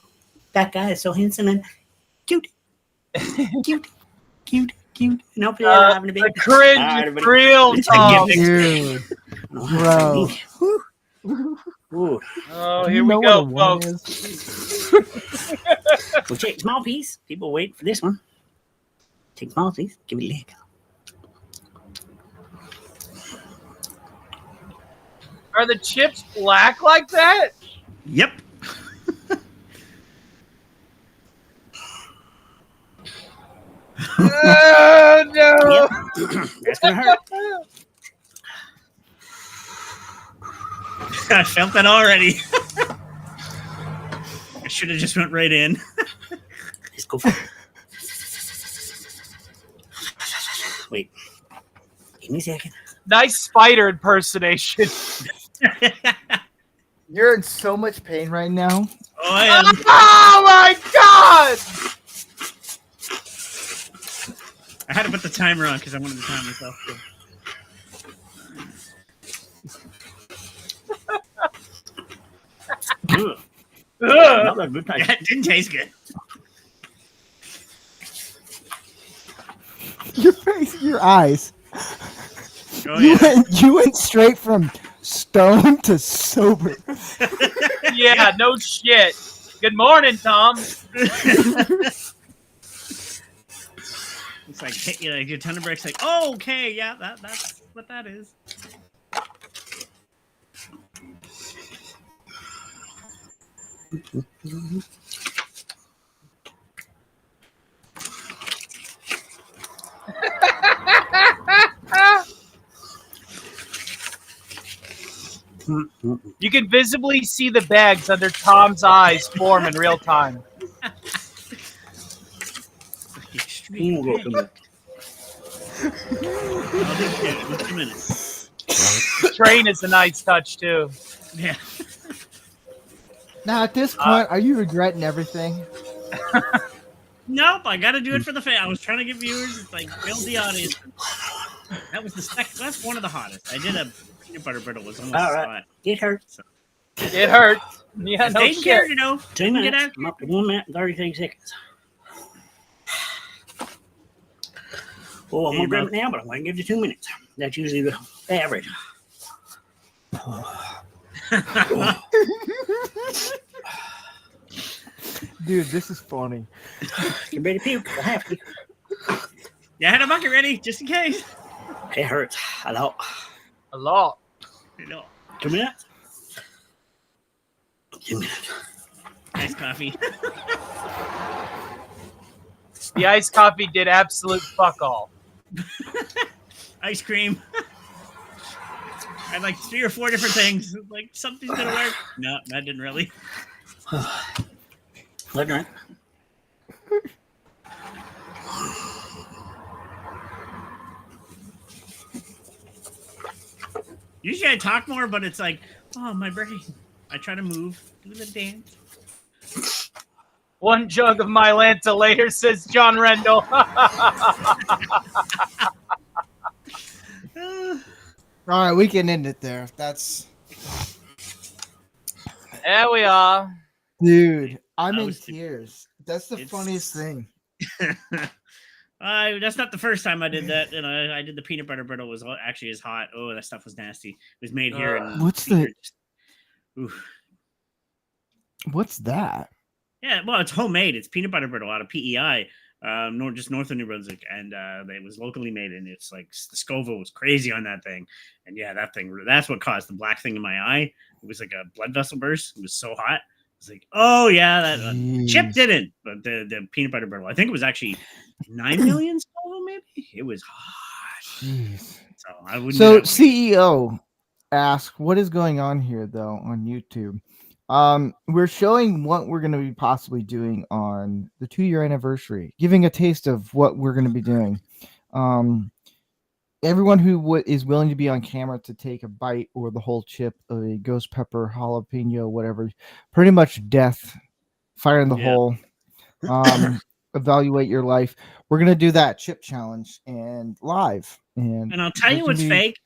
that guy is so handsome and cute. Cute. Cute. Cute. And hopefully they're having a big... The cringe is real, Tom. Dude. Bro. Ooh. Oh, Do here you we know go, what a one folks. is? We'll take small piece. People wait for this one. Take small piece. Give me a leg. Are the chips black like that? Yep. Oh, no. Yep. That's gonna hurt. I felt that already. I should have just went right in. Let's go for it. Wait. Give me a second. Nice spider impersonation. You're in so much pain right now. Oh, I am. Oh, my God. I had to put the timer on because I wanted to time myself. Ugh. Ugh. Not a good time. Yeah, it didn't taste good. Your face, your eyes. Oh, yeah. You went straight from stone to sober. Yeah, no shit. Good morning, Tom. It's like hit you like your ton of bricks. Like, oh, okay, yeah, that's what that is. You can visibly see the bags under Tom's eyes form in real time. Extreme pain. I'll be good. What's a minute? Train is a nice touch, too. Yeah. Now, at this point, are you regretting everything? Nope, I got to do it for the fan. I was trying to get viewers. It's like build the audience. That was the second. That's one of the hottest. I did a peanut butter brittle. Was almost All right. hot. It hurts. It hurts. Yeah, no Taking care, shit. you know. 2 Get minutes. out. I'm up to 1 minute and 33 seconds. Oh, I'm going to grab it now, but I'm going to give you 2 minutes. That's usually the average. Dude, this is funny. Get ready to puke. I have to. Yeah, I had a bucket ready just in case. It hurts a lot. A lot. You know, 2 minutes? 2 minutes. nice coffee. The iced coffee did absolute fuck all. Ice cream. I had like 3 or 4 different things. Like something's gonna work. No, that didn't really. Let drink. Usually I talk more, but it's like, oh, my brain. I try to move, do the dance. One jug of Mylanta later, says John Rendell. All right, we can end it there. That's There we are. dude. I'm I in was- tears. That's the it's- funniest thing. That's not the first time I did that. And I did the peanut butter brittle was actually as hot. Oh, that stuff was nasty. It was made here. In What's the- Oof. What's that? Yeah, well, it's homemade. It's peanut butter brittle out of PEI. just north of New Brunswick, and it was locally made, and it's like the Scoville was crazy on that thing, and yeah, that's what caused the black thing in my eye. It was like a blood vessel burst. It was so hot. It's like, oh yeah, that Chip Jeez. didn't, but the peanut butter brittle. I think it was actually 9 million Scoville, maybe. It was hot. Jeez. So I wouldn't. So CEO asked, "What is going on here, though, on YouTube?" We're showing what we're going to be possibly doing on the 2-year anniversary, giving a taste of what we're going to be doing. Everyone who is willing to be on camera to take a bite or the whole chip of a ghost pepper, jalapeno, whatever, pretty much death, fire in the hole, evaluate your life. We're going to do that chip challenge and live. And I'll tell you what's fake.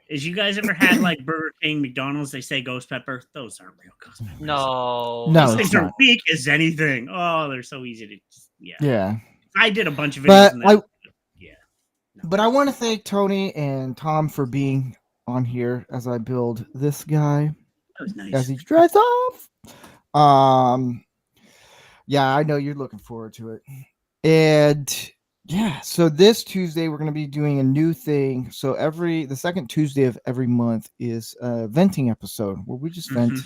Is you guys ever had like Burger King, McDonald's? They say ghost pepper. Those aren't real ghost peppers. No, those things are weak as anything. Oh, they're so easy to. Yeah. I did a bunch of videos. But But I want to thank Tony and Tom for being on here as I build this guy. That was nice. As he drives off. Yeah, I know you're looking forward to it. And yeah, so this Tuesday we're going to be doing a new thing. So the second Tuesday of every month is a venting episode where we just vent.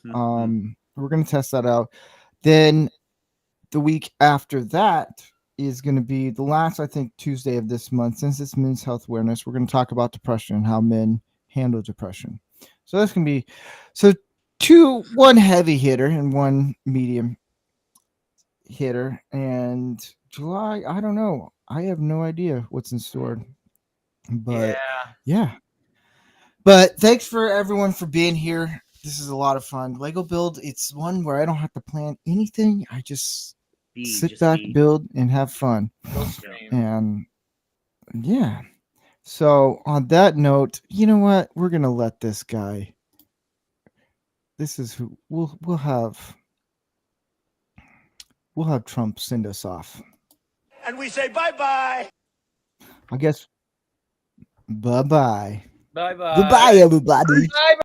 We're going to test that out. Then the week after that is going to be the last, I think, Tuesday of this month. Since it's Men's Health Awareness, we're going to talk about depression and how men handle depression. So that's going to be one heavy hitter and one medium hitter. And July, I don't know. I have no idea what's in store. But yeah. But thanks for everyone for being here. This is a lot of fun. Lego build, it's one where I don't have to plan anything. I just sit back, build, and have fun. And yeah. So on that note, you know what? We're gonna let this guy. This is who we'll have Trump send us off. And we say bye-bye. I guess bye-bye. Bye-bye. Goodbye, everybody. Bye-bye.